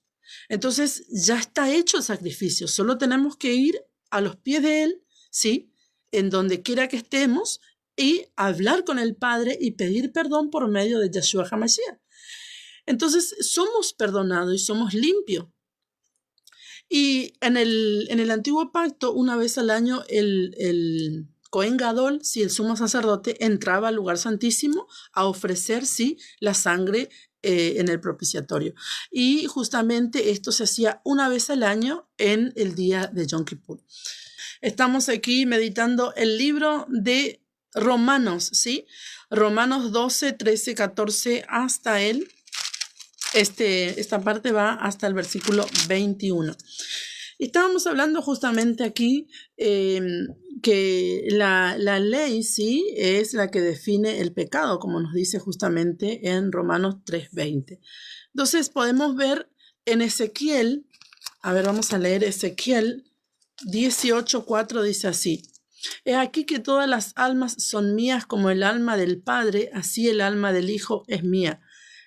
Entonces, ya está hecho el sacrificio. Solo tenemos que ir a los pies de Él, ¿sí? En donde quiera que estemos y hablar con el Padre y pedir perdón por medio de Yeshua HaMashiach. Entonces, somos perdonados y somos limpios. Y en el antiguo pacto, una vez al año, el Cohen Gadol, el sumo sacerdote, entraba al lugar santísimo a ofrecer, sí, la sangre en el propiciatorio. Y justamente esto se hacía una vez al año en el día de Yom Kippur. Estamos aquí meditando el libro de Romanos, ¿sí? Romanos 12, 13, 14 hasta esta parte va hasta el versículo 21. Estábamos hablando justamente aquí que la ley, sí, es la que define el pecado, como nos dice justamente en Romanos 3:20. Entonces podemos ver en Ezequiel, vamos a leer Ezequiel 18:4, dice así: He aquí que todas las almas son mías como el alma del Padre, así el alma del Hijo es mía.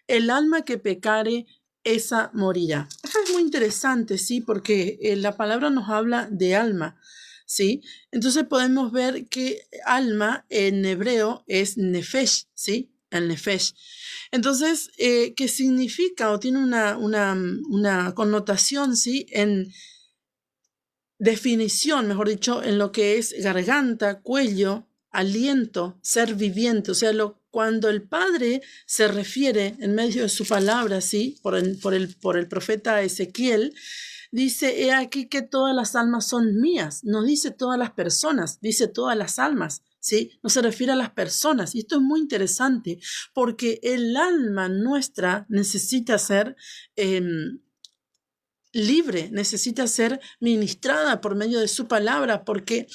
El alma que pecare, esa morirá. Esto es muy interesante, ¿sí? Porque la palabra nos habla de alma, ¿sí? Entonces podemos ver que alma en hebreo es nefesh, ¿sí? El nefesh. Entonces, ¿qué significa o tiene una connotación, ¿sí? En definición, mejor dicho, en lo que es garganta, cuello, aliento, ser viviente. O sea, cuando el Padre se refiere en medio de su palabra, ¿sí? por el profeta Ezequiel, dice: he aquí que todas las almas son mías. No dice todas las personas, dice todas las almas, ¿sí? No se refiere a las personas. Y esto es muy interesante porque el alma nuestra necesita ser libre, necesita ser ministrada por medio de su palabra, porque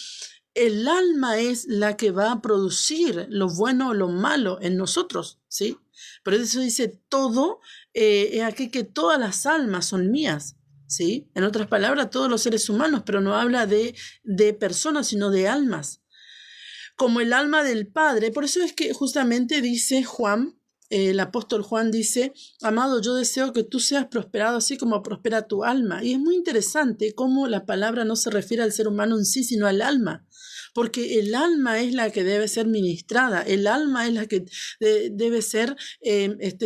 el alma es la que va a producir lo bueno o lo malo en nosotros, ¿sí? Por eso dice todo, aquí que todas las almas son mías, ¿sí? En otras palabras, todos los seres humanos, pero no habla de personas, sino de almas. Como el alma del Padre, por eso es que justamente dice Juan el apóstol Juan dice, amado, yo deseo que tú seas prosperado así como prospera tu alma. Y es muy interesante cómo la palabra no se refiere al ser humano en sí, sino al alma. Porque el alma es la que debe ser ministrada, el alma es la que debe ser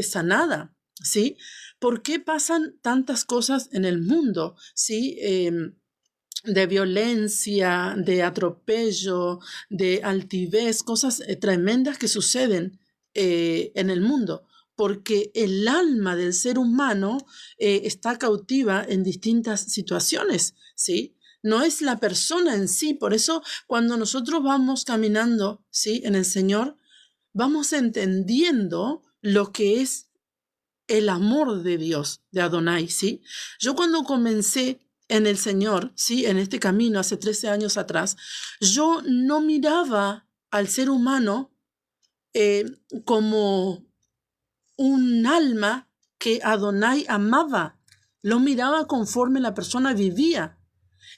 sanada, ¿sí? ¿Por qué pasan tantas cosas en el mundo, ¿sí? De violencia, de atropello, de altivez, cosas tremendas que suceden en el mundo, porque el alma del ser humano está cautiva en distintas situaciones, ¿sí? No es la persona en sí, por eso cuando nosotros vamos caminando, ¿sí? En el Señor, vamos entendiendo lo que es el amor de Dios, de Adonai, ¿sí? Yo cuando comencé en el Señor, ¿sí? En este camino hace 13 años atrás, yo no miraba al ser humano como un alma que Adonai amaba. Lo miraba conforme la persona vivía.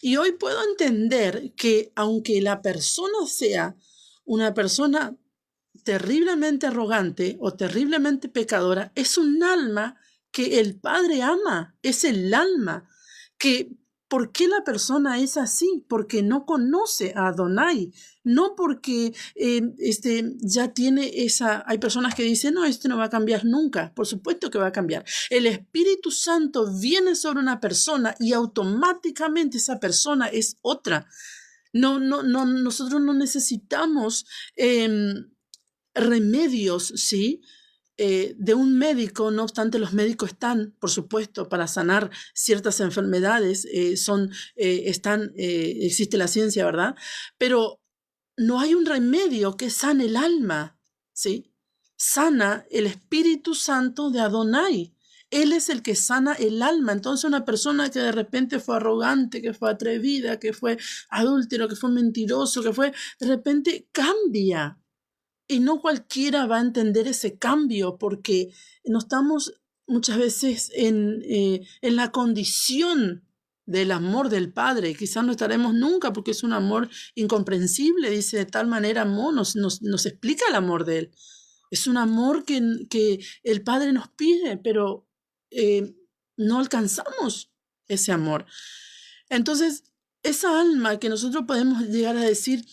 Y hoy puedo entender que aunque la persona sea una persona terriblemente arrogante o terriblemente pecadora, es un alma que el Padre ama, es el alma que, ¿por qué la persona es así? Porque no conoce a Adonai, no porque ya tiene hay personas que dicen, no, no va a cambiar nunca, por supuesto que va a cambiar. El Espíritu Santo viene sobre una persona y automáticamente esa persona es otra. Nosotros no necesitamos remedios, ¿sí? De un médico, no obstante los médicos están, por supuesto, para sanar ciertas enfermedades, existe la ciencia, ¿verdad? Pero no hay un remedio que sane el alma, ¿sí? Sana el Espíritu Santo de Adonai. Él es el que sana el alma. Entonces una persona que de repente fue arrogante, que fue atrevida, que fue adúltero, que fue mentiroso, de repente cambia. Y no cualquiera va a entender ese cambio porque no estamos muchas veces en la condición del amor del Padre. Quizás no estaremos nunca porque es un amor incomprensible. Dice, de tal manera amor, nos explica el amor de Él. Es un amor que el Padre nos pide, pero no alcanzamos ese amor. Entonces, esa alma que nosotros podemos llegar a decir,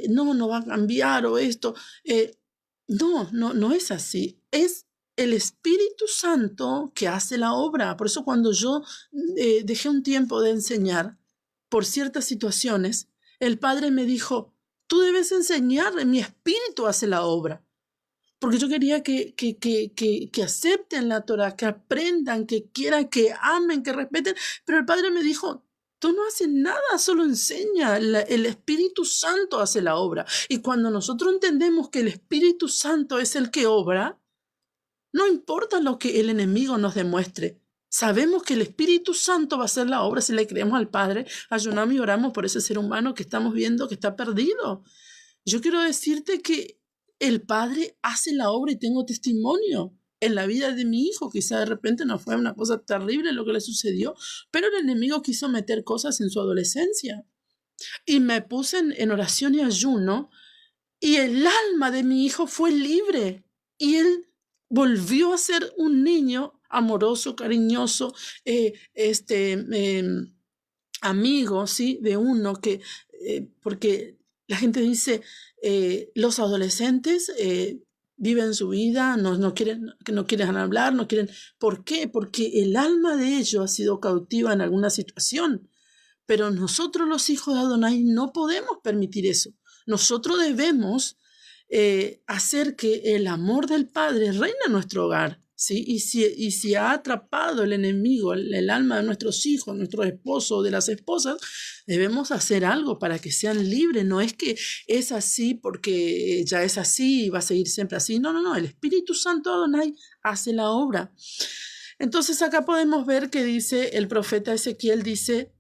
no va a cambiar o esto. No es así. Es el Espíritu Santo que hace la obra. Por eso cuando yo dejé un tiempo de enseñar por ciertas situaciones, el Padre me dijo, tú debes enseñar, mi Espíritu hace la obra. Porque yo quería que acepten la Torah, que aprendan, que quieran, que amen, que respeten. Pero el Padre me dijo, tú no haces nada, solo enseña. El Espíritu Santo hace la obra. Y cuando nosotros entendemos que el Espíritu Santo es el que obra, no importa lo que el enemigo nos demuestre. Sabemos que el Espíritu Santo va a hacer la obra si le creemos al Padre. Ayunamos y oramos por ese ser humano que estamos viendo que está perdido. Yo quiero decirte que el Padre hace la obra y tengo testimonio en la vida de mi hijo. Quizá de repente no fue una cosa terrible lo que le sucedió, pero el enemigo quiso meter cosas en su adolescencia. Y me puse en oración y ayuno y el alma de mi hijo fue libre. Y él volvió a ser un niño amoroso, cariñoso, amigo, ¿sí? De uno que, porque la gente dice, los adolescentes viven su vida, no quieren hablar, no quieren. ¿Por qué? Porque el alma de ellos ha sido cautiva en alguna situación. Pero nosotros los hijos de Adonai no podemos permitir eso. Nosotros debemos hacer que el amor del Padre reine en nuestro hogar, ¿sí? Y si ha atrapado el enemigo el alma de nuestros hijos, nuestros esposos, de las esposas, debemos hacer algo para que sean libres. No es que es así porque ya es así y va a seguir siempre así. No. El Espíritu Santo Adonai hace la obra. Entonces acá podemos ver que dice el profeta Ezequiel, dice,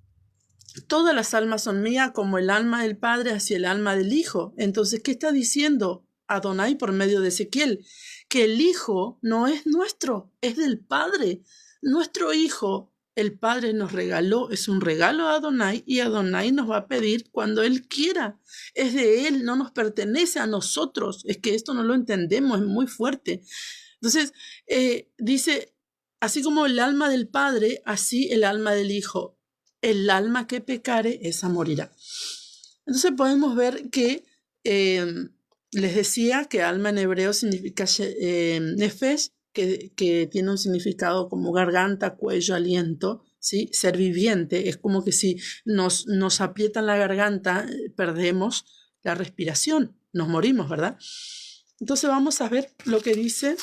todas las almas son mías como el alma del Padre hacia el alma del Hijo. Entonces, ¿qué está diciendo Adonai por medio de Ezequiel? Que el Hijo no es nuestro, es del Padre. Nuestro Hijo el Padre nos regaló, es un regalo a Adonai, y Adonai nos va a pedir cuando Él quiera. Es de Él, no nos pertenece a nosotros. Es que esto no lo entendemos, es muy fuerte. Entonces, dice, así como el alma del Padre, así el alma del Hijo. El alma que pecare, esa morirá. Entonces podemos ver que les decía que alma en hebreo significa nefesh, que tiene un significado como garganta, cuello, aliento, ¿sí? Ser viviente. Es como que si nos aprietan la garganta, perdemos la respiración, nos morimos, ¿verdad? Entonces vamos a ver lo que dice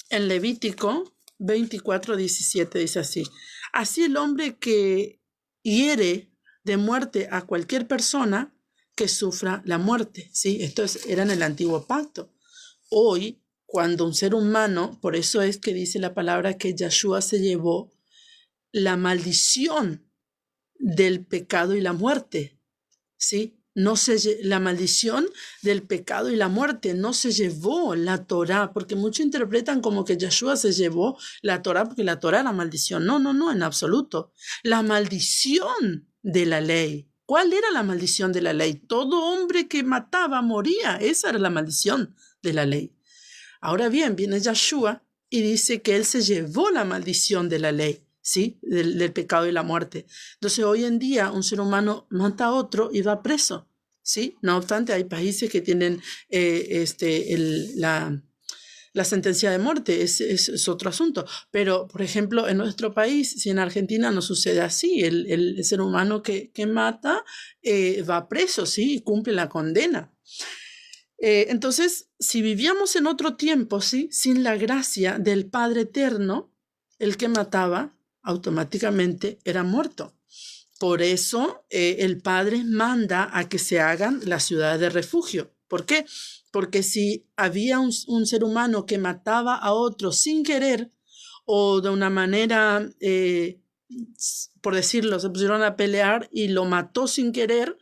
en Levítico 24:17, dice así. Así el hombre que hiere de muerte a cualquier persona, que sufra la muerte, ¿sí? Esto era en el antiguo pacto. Hoy, cuando un ser humano, por eso es que dice la palabra que Yeshua se llevó la maldición del pecado y la muerte, ¿sí? La maldición del pecado y la muerte no se llevó la Torá, porque muchos interpretan como que Yeshua se llevó la Torá porque la Torá era maldición. No, en absoluto. La maldición de la ley. ¿Cuál era la maldición de la ley? Todo hombre que mataba moría. Esa era la maldición de la ley. Ahora bien, viene Yeshua y dice que él se llevó la maldición de la ley, ¿sí? Del pecado y la muerte. Entonces, hoy en día, un ser humano mata a otro y va preso, ¿sí? No obstante, hay países que tienen la sentencia de muerte, es otro asunto. Pero, por ejemplo, en nuestro país, si en Argentina no sucede así, el ser humano que mata va preso, ¿sí? Y cumple la condena. Entonces, si vivíamos en otro tiempo, ¿sí? Sin la gracia del Padre Eterno, el que mataba automáticamente era muerto. Por eso el Padre manda a que se hagan las ciudades de refugio. ¿Por qué? Porque si había un ser humano que mataba a otro sin querer o de una manera, por decirlo, se pusieron a pelear y lo mató sin querer,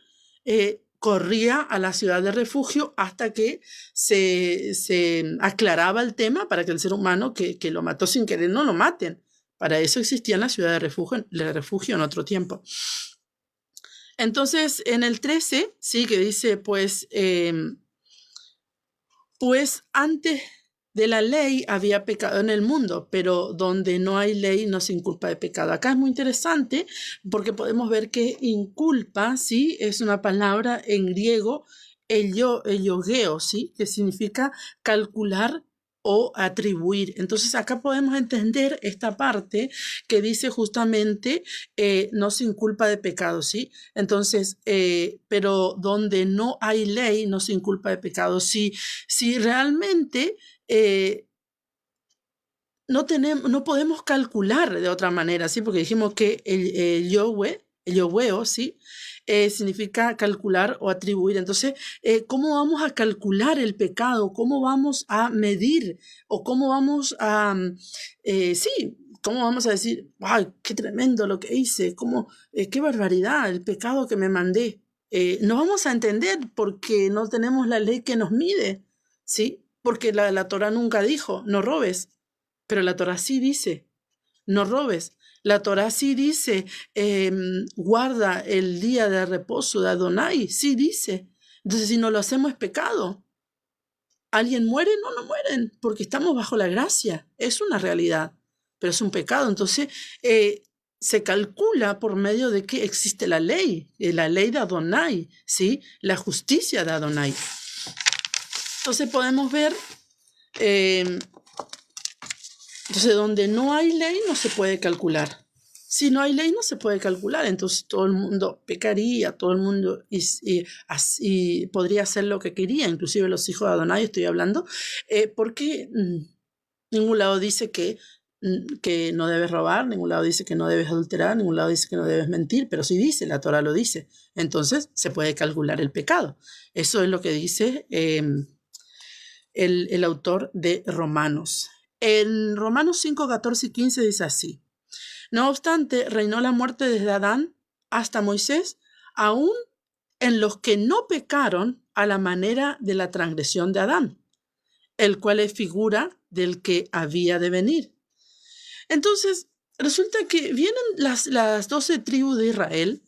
corría a la ciudad de refugio hasta que se aclaraba el tema para que el ser humano que lo mató sin querer no lo maten. Para eso existía la ciudad de refugio en otro tiempo. Entonces, en el 13, sí, que dice, pues antes de la ley había pecado en el mundo, pero donde no hay ley no se inculpa de pecado. Acá es muy interesante porque podemos ver que inculpa, ¿sí? Es una palabra en griego, eliogeo, ¿sí? Que significa calcular o atribuir. Entonces acá podemos entender esta parte que dice justamente no se inculpa de pecado, ¿sí? Entonces, pero donde no hay ley no se inculpa de pecado. Si realmente no podemos calcular de otra manera, ¿sí? Porque dijimos que el Yahweh, ¿sí? Significa calcular o atribuir. Entonces, ¿cómo vamos a calcular el pecado? ¿Cómo vamos a medir? ¿O cómo vamos a, cómo vamos a decir, ¡ay, qué tremendo lo que hice! ¡Qué barbaridad! El pecado que me mandé. No vamos a entender porque no tenemos la ley que nos mide, ¿sí? Porque la Torá nunca dijo, no robes. Pero la Torá sí dice, no robes. La Torá sí dice, guarda el día de reposo de Adonai. Sí dice. Entonces, si no lo hacemos es pecado. ¿Alguien muere? No mueren, porque estamos bajo la gracia. Es una realidad, pero es un pecado. Entonces, se calcula por medio de que existe la ley de Adonai, ¿sí? La justicia de Adonai. Entonces, podemos ver... Entonces, donde no hay ley, no se puede calcular. Si no hay ley, no se puede calcular. Entonces, todo el mundo pecaría, todo el mundo y podría hacer lo que quería, inclusive los hijos de Adonai, estoy hablando, porque ningún lado dice que no debes robar, ningún lado dice que no debes adulterar, ningún lado dice que no debes mentir, pero sí dice, la Torah lo dice. Entonces, se puede calcular el pecado. Eso es lo que dice el autor de Romanos. En Romanos 5, 14 y 15 dice así: no obstante, reinó la muerte desde Adán hasta Moisés, aún en los que no pecaron a la manera de la transgresión de Adán, el cual es figura del que había de venir. Entonces, resulta que vienen las 12 tribus de Israel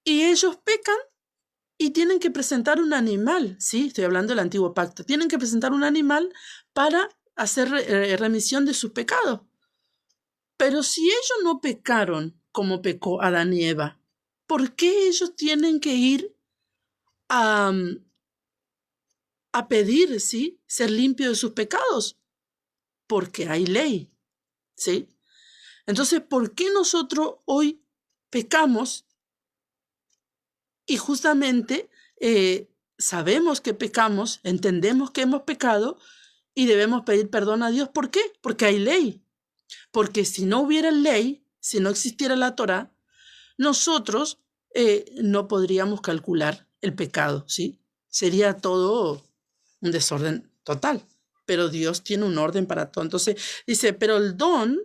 y ellos pecan y tienen que presentar un animal, ¿sí? Estoy hablando del antiguo pacto. Tienen que presentar un animal para hacer remisión de sus pecados. Pero si ellos no pecaron como pecó Adán y Eva, ¿por qué ellos tienen que ir a pedir, ¿sí?, ser limpios de sus pecados? Porque hay ley, ¿sí? Entonces, ¿por qué nosotros hoy pecamos y justamente sabemos que pecamos, entendemos que hemos pecado y debemos pedir perdón a Dios? ¿Por qué? Porque hay ley. Porque si no hubiera ley, si no existiera la Torá, nosotros no podríamos calcular el pecado, ¿sí? Sería todo un desorden total. Pero Dios tiene un orden para todo. Entonces dice, pero el don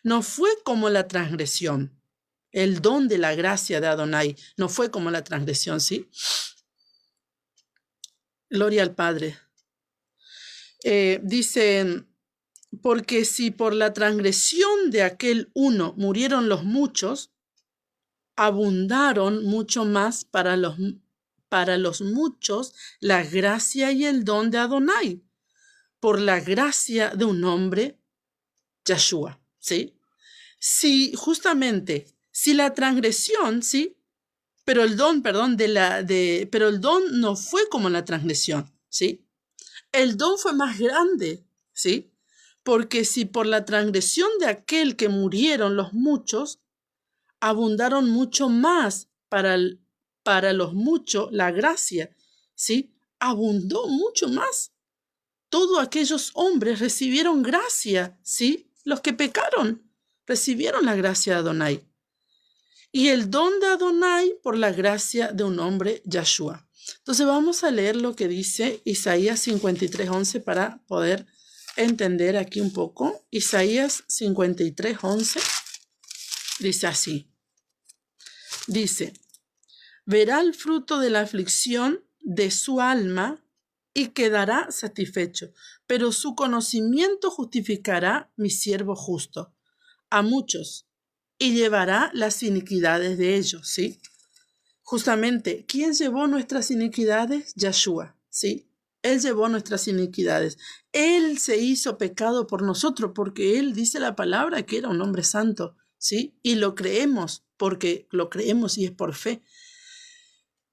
no fue como la transgresión. El don de la gracia de Adonai no fue como la transgresión, ¿sí? Gloria al Padre. Dice, porque si por la transgresión de aquel uno murieron los muchos, abundaron mucho más para los muchos la gracia y el don de Adonai, por la gracia de un hombre, Yeshua, ¿sí? Si justamente, si la transgresión, ¿sí?, pero el don, perdón, pero el don no fue como la transgresión, ¿sí? El don fue más grande, ¿sí? Porque si por la transgresión de aquel que murieron los muchos, abundaron mucho más para los muchos la gracia, ¿sí? Abundó mucho más. Todos aquellos hombres recibieron gracia, ¿sí? Los que pecaron recibieron la gracia de Adonai. Y el don de Adonai por la gracia de un hombre, Yeshua. Entonces vamos a leer lo que dice Isaías 53:11 para poder entender aquí un poco. Isaías 53:11 dice así. Dice, verá el fruto de la aflicción de su alma y quedará satisfecho, pero su conocimiento justificará mi siervo justo a muchos y llevará las iniquidades de ellos, ¿sí? Justamente, ¿quién llevó nuestras iniquidades? Yeshua, ¿sí? Él llevó nuestras iniquidades. Él se hizo pecado por nosotros porque Él dice la palabra que era un hombre santo, ¿sí? Y lo creemos porque lo creemos y es por fe.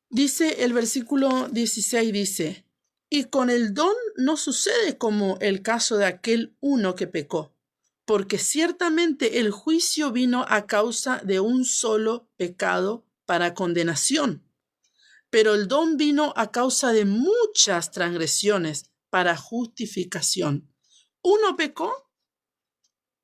Dice el versículo 16, dice, y con el don no sucede como el caso de aquel uno que pecó, porque ciertamente el juicio vino a causa de un solo pecado para condenación, pero el don vino a causa de muchas transgresiones para justificación. Uno pecó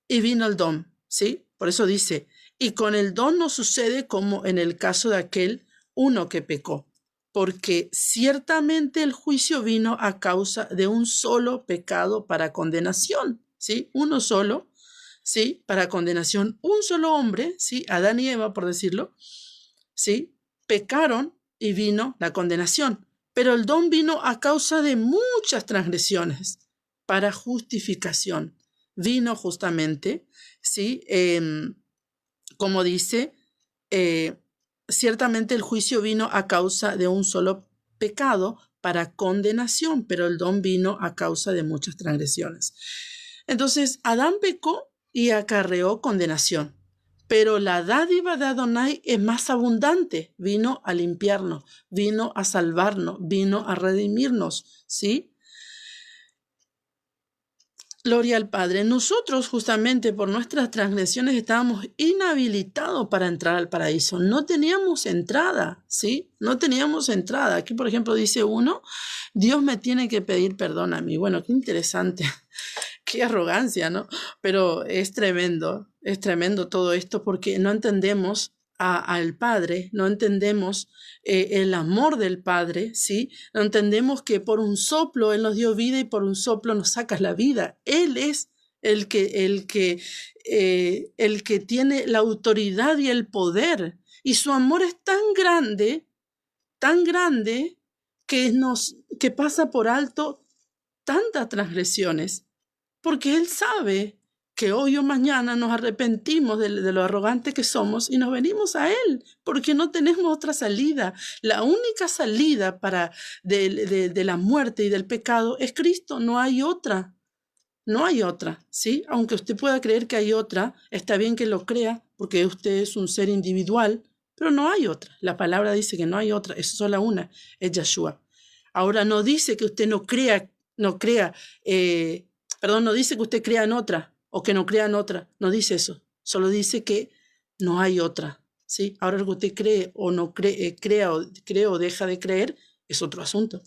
y vino el don, ¿sí? Por eso dice, y con el don no sucede como en el caso de aquel uno que pecó, porque ciertamente el juicio vino a causa de un solo pecado para condenación, ¿sí? Uno solo, ¿sí? Para condenación, un solo hombre, ¿sí? Adán y Eva, por decirlo, ¿sí? Pecaron y vino la condenación, pero el don vino a causa de muchas transgresiones para justificación. Vino justamente, ¿sí? Como dice, ciertamente el juicio vino a causa de un solo pecado para condenación, pero el don vino a causa de muchas transgresiones. Entonces, Adán pecó y acarreó condenación, pero la dádiva de Adonai es más abundante. Vino a limpiarnos, vino a salvarnos, vino a redimirnos, ¿sí? Gloria al Padre. Nosotros justamente por nuestras transgresiones estábamos inhabilitados para entrar al paraíso. No teníamos entrada, ¿sí? No teníamos entrada. Aquí, por ejemplo, dice uno, Dios me tiene que pedir perdón a mí. Bueno, qué interesante, qué arrogancia, ¿no? Pero es tremendo todo esto porque no entendemos al Padre, no entendemos el amor del Padre, ¿sí? No entendemos que por un soplo Él nos dio vida y por un soplo nos sacas la vida. Él es el que tiene la autoridad y el poder. Y su amor es tan grande, que pasa por alto tantas transgresiones, porque Él sabe que hoy o mañana nos arrepentimos de lo arrogante que somos y nos venimos a Él, porque no tenemos otra salida. La única salida de la muerte y del pecado es Cristo, no hay otra. No hay otra, ¿sí? Aunque usted pueda creer que hay otra, está bien que lo crea, porque usted es un ser individual, pero no hay otra. La palabra dice que no hay otra, es solo una, es Yeshua. Ahora no dice que usted no dice que usted crea en otra o que no crea en otra, no dice eso, solo dice que no hay otra, ¿sí? Ahora lo que usted cree o no crea o deja de creer es otro asunto.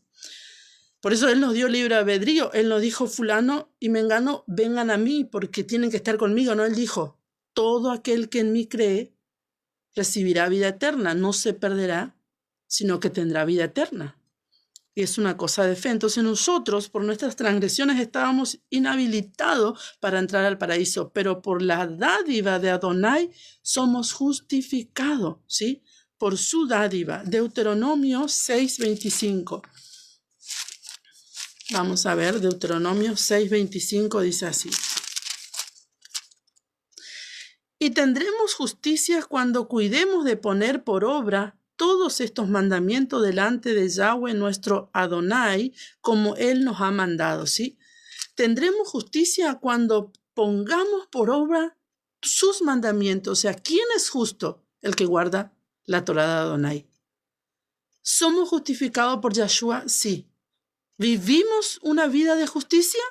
Por eso Él nos dio libre albedrío. Él nos dijo, fulano y mengano, vengan a mí porque tienen que estar conmigo. No, Él dijo, todo aquel que en mí cree recibirá vida eterna. No se perderá, sino que tendrá vida eterna. Y es una cosa de fe. Entonces nosotros, por nuestras transgresiones, estábamos inhabilitados para entrar al paraíso. Pero por la dádiva de Adonai somos justificados, ¿sí? Por su dádiva. Deuteronomio 6:25. Vamos a ver, Deuteronomio 6:25 dice así. Y tendremos justicia cuando cuidemos de poner por obra todos estos mandamientos delante de Yahweh nuestro Adonai, como Él nos ha mandado, ¿sí? Tendremos justicia cuando pongamos por obra sus mandamientos. O sea, ¿quién es justo? El que guarda la Torá de Adonai. ¿Somos justificados por Yeshua? Sí. ¿Vivimos una vida de justicia?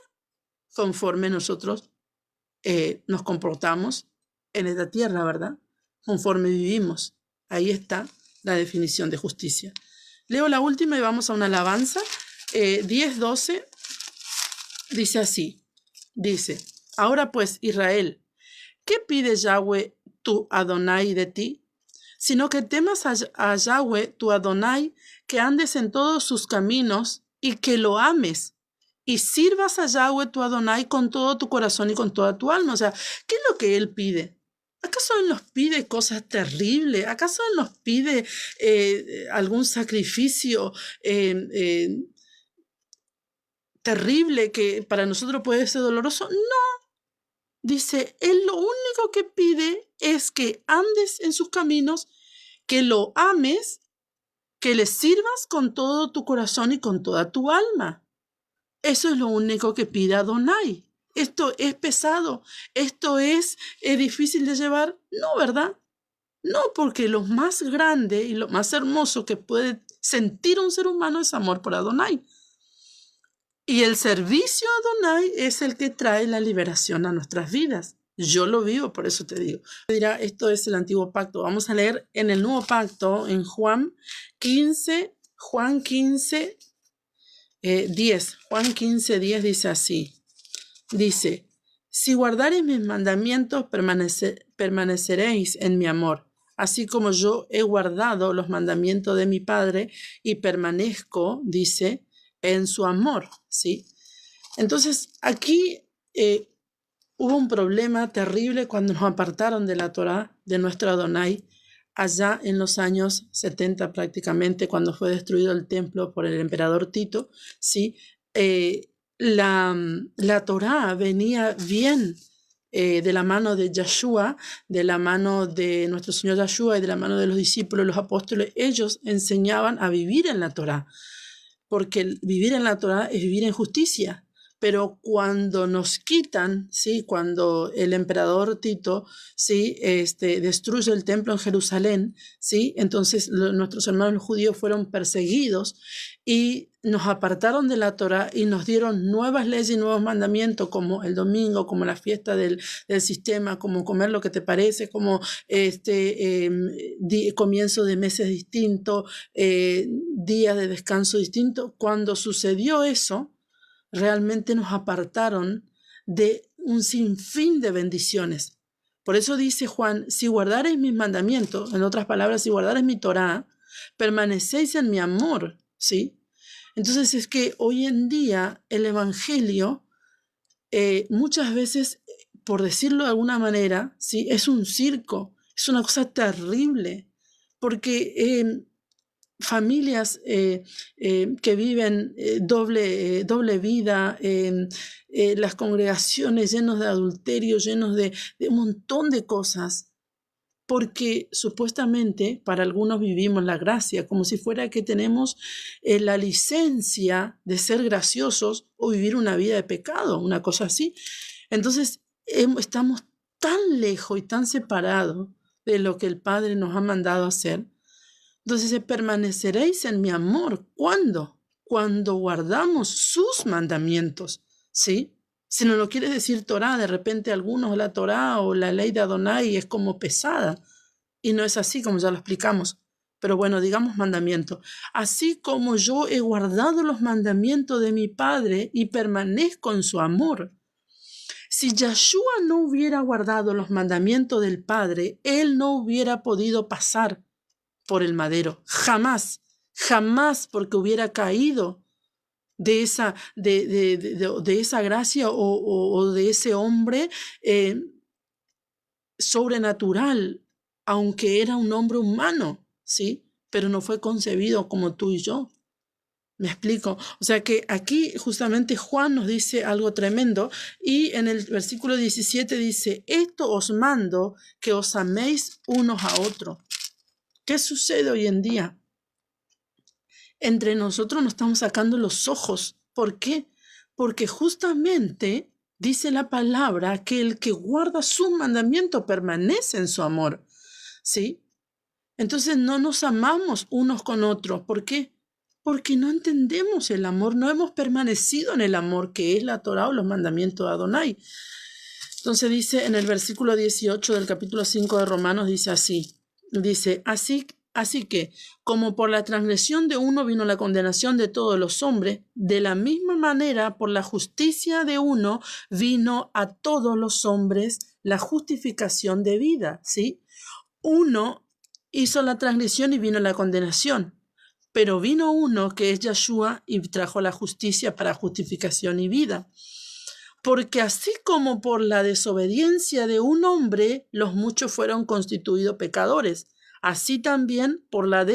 Conforme nosotros nos comportamos en esta tierra, ¿verdad? Conforme vivimos. Ahí está la definición de justicia. Leo la última y vamos a una alabanza. 10:12 dice así. Dice, ahora pues, Israel, ¿qué pide Yahweh tu Adonai de ti? Sino que temas a Yahweh tu Adonai, que andes en todos sus caminos y que lo ames y sirvas a Yahweh tu Adonai con todo tu corazón y con toda tu alma. O sea, ¿qué es lo que Él pide? ¿Acaso Él nos pide cosas terribles? ¿Acaso Él nos pide algún sacrificio terrible que para nosotros puede ser doloroso? No. Dice, Él lo único que pide es que andes en sus caminos, que lo ames, que le sirvas con todo tu corazón y con toda tu alma. Eso es lo único que pide Adonai. Esto es pesado, esto es difícil de llevar. No, ¿verdad? No, porque lo más grande y lo más hermoso que puede sentir un ser humano es amor por Adonai. Y el servicio a Adonai es el que trae la liberación a nuestras vidas. Yo lo vivo, por eso te digo. Dirá, esto es el antiguo pacto. Vamos a leer en el nuevo pacto, en Juan 15, 10. Juan 15:10 dice así. Dice, si guardareis mis mandamientos, permaneceréis en mi amor, así como yo he guardado los mandamientos de mi Padre y permanezco, dice, en su amor, ¿sí? Entonces, aquí hubo un problema terrible cuando nos apartaron de la Torá, de nuestro Adonai, allá en los años 70 prácticamente, cuando fue destruido el templo por el emperador Tito, ¿sí? La Torá venía bien de la mano de Yeshua, de la mano de nuestro Señor Yeshua y de la mano de los discípulos, los apóstoles. Ellos enseñaban a vivir en la Torá, porque vivir en la Torá es vivir en justicia. Pero cuando nos quitan, ¿sí? Cuando el emperador Tito, ¿sí? Destruye el templo en Jerusalén, ¿sí? Entonces nuestros hermanos judíos fueron perseguidos y nos apartaron de la Torá y nos dieron nuevas leyes y nuevos mandamientos, como el domingo, como la fiesta del sistema, como comer lo que te parece, como comienzo de meses distintos, días de descanso distintos. Cuando sucedió eso, realmente nos apartaron de un sinfín de bendiciones. Por eso dice Juan, si guardareis mis mandamientos, en otras palabras, si guardareis mi Torá, permanecéis en mi amor, ¿sí? Entonces es que hoy en día el Evangelio muchas veces, por decirlo de alguna manera, ¿sí? Es un circo, es una cosa terrible, porque familias que viven doble vida, las congregaciones llenos de adulterio, llenos de un montón de cosas, porque supuestamente para algunos vivimos la gracia, como si fuera que tenemos la licencia de ser graciosos o vivir una vida de pecado, una cosa así. Entonces estamos tan lejos y tan separados de lo que el Padre nos ha mandado hacer. Entonces permaneceréis en mi amor. ¿Cuándo? Cuando guardamos sus mandamientos, ¿sí? Si no lo quiere decir Torá, de repente algunos la Torá o la ley de Adonai es como pesada. Y no es así, como ya lo explicamos. Pero bueno, digamos mandamiento. Así como yo he guardado los mandamientos de mi Padre y permanezco en su amor. Si Yeshua no hubiera guardado los mandamientos del Padre, él no hubiera podido pasar por el madero. Jamás, jamás, porque hubiera caído de esa gracia o de ese hombre sobrenatural, aunque era un hombre humano, ¿sí? Pero no fue concebido como tú y yo. ¿Me explico? O sea que aquí justamente Juan nos dice algo tremendo y en el versículo 17 dice, esto os mando que os améis unos a otros. ¿Qué sucede hoy en día? Entre nosotros nos estamos sacando los ojos. ¿Por qué? Porque justamente dice la palabra que el que guarda su mandamiento permanece en su amor, ¿sí? Entonces no nos amamos unos con otros. ¿Por qué? Porque no entendemos el amor, no hemos permanecido en el amor que es la Torá o los mandamientos de Adonai. Entonces dice en el versículo 18 del capítulo 5 de Romanos, dice así, así que, como por la transgresión de uno vino la condenación de todos los hombres, de la misma manera por la justicia de uno vino a todos los hombres la justificación de vida, ¿sí? Uno hizo la transgresión y vino la condenación, pero vino uno que es Yeshua y trajo la justicia para justificación y vida. Porque así como por la desobediencia de un hombre los muchos fueron constituidos pecadores, así también por la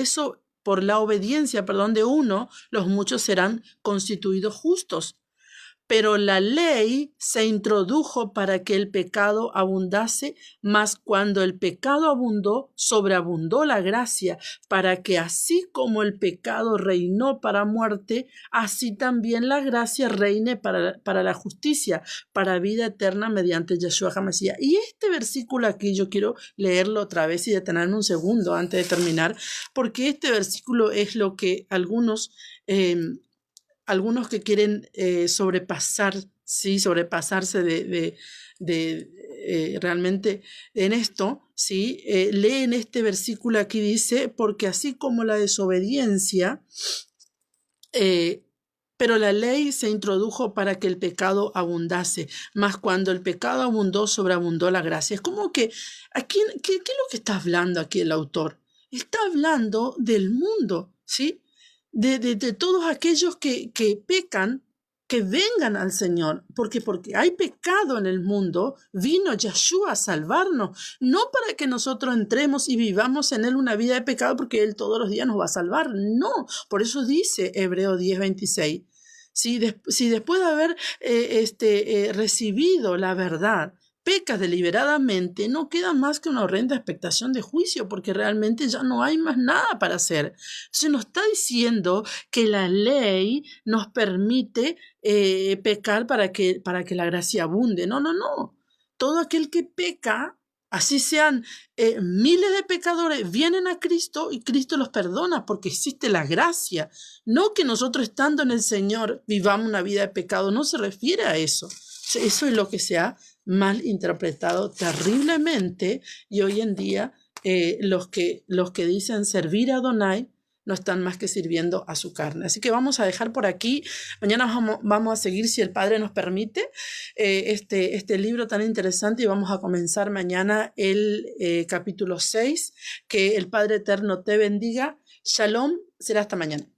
obediencia, de uno los muchos serán constituidos justos. Pero la ley se introdujo para que el pecado abundase, mas cuando el pecado abundó, sobreabundó la gracia, para que así como el pecado reinó para muerte, así también la gracia reine para la justicia, para vida eterna mediante Yeshua HaMashiach. Y este versículo aquí yo quiero leerlo otra vez y detenerme un segundo antes de terminar, porque este versículo es lo que algunos que quieren sobrepasarse realmente en esto, ¿sí? Leen este versículo aquí, dice, porque así como la desobediencia, pero la ley se introdujo para que el pecado abundase, mas cuando el pecado abundó, sobreabundó la gracia. Es como que, ¿qué es lo que está hablando aquí el autor? Está hablando del mundo, ¿sí? De todos aquellos que pecan, que vengan al Señor, porque hay pecado en el mundo, vino Yeshua a salvarnos, no para que nosotros entremos y vivamos en Él una vida de pecado, porque Él todos los días nos va a salvar, no, por eso dice Hebreo 10:26, si después de haber recibido la verdad, pecas deliberadamente, no queda más que una horrenda expectación de juicio, porque realmente ya no hay más nada para hacer. Se nos está diciendo que la ley nos permite pecar para que la gracia abunde. No. Todo aquel que peca, así sean miles de pecadores, vienen a Cristo y Cristo los perdona porque existe la gracia. No que nosotros estando en el Señor vivamos una vida de pecado, no se refiere a eso. Eso es lo que se ha mal interpretado terriblemente, y hoy en día los que dicen servir a Adonai no están más que sirviendo a su carne. Así que vamos a dejar por aquí. Mañana vamos a seguir, si el Padre nos permite, este libro tan interesante, y vamos a comenzar mañana el capítulo 6. Que el Padre Eterno te bendiga. Shalom, será hasta mañana.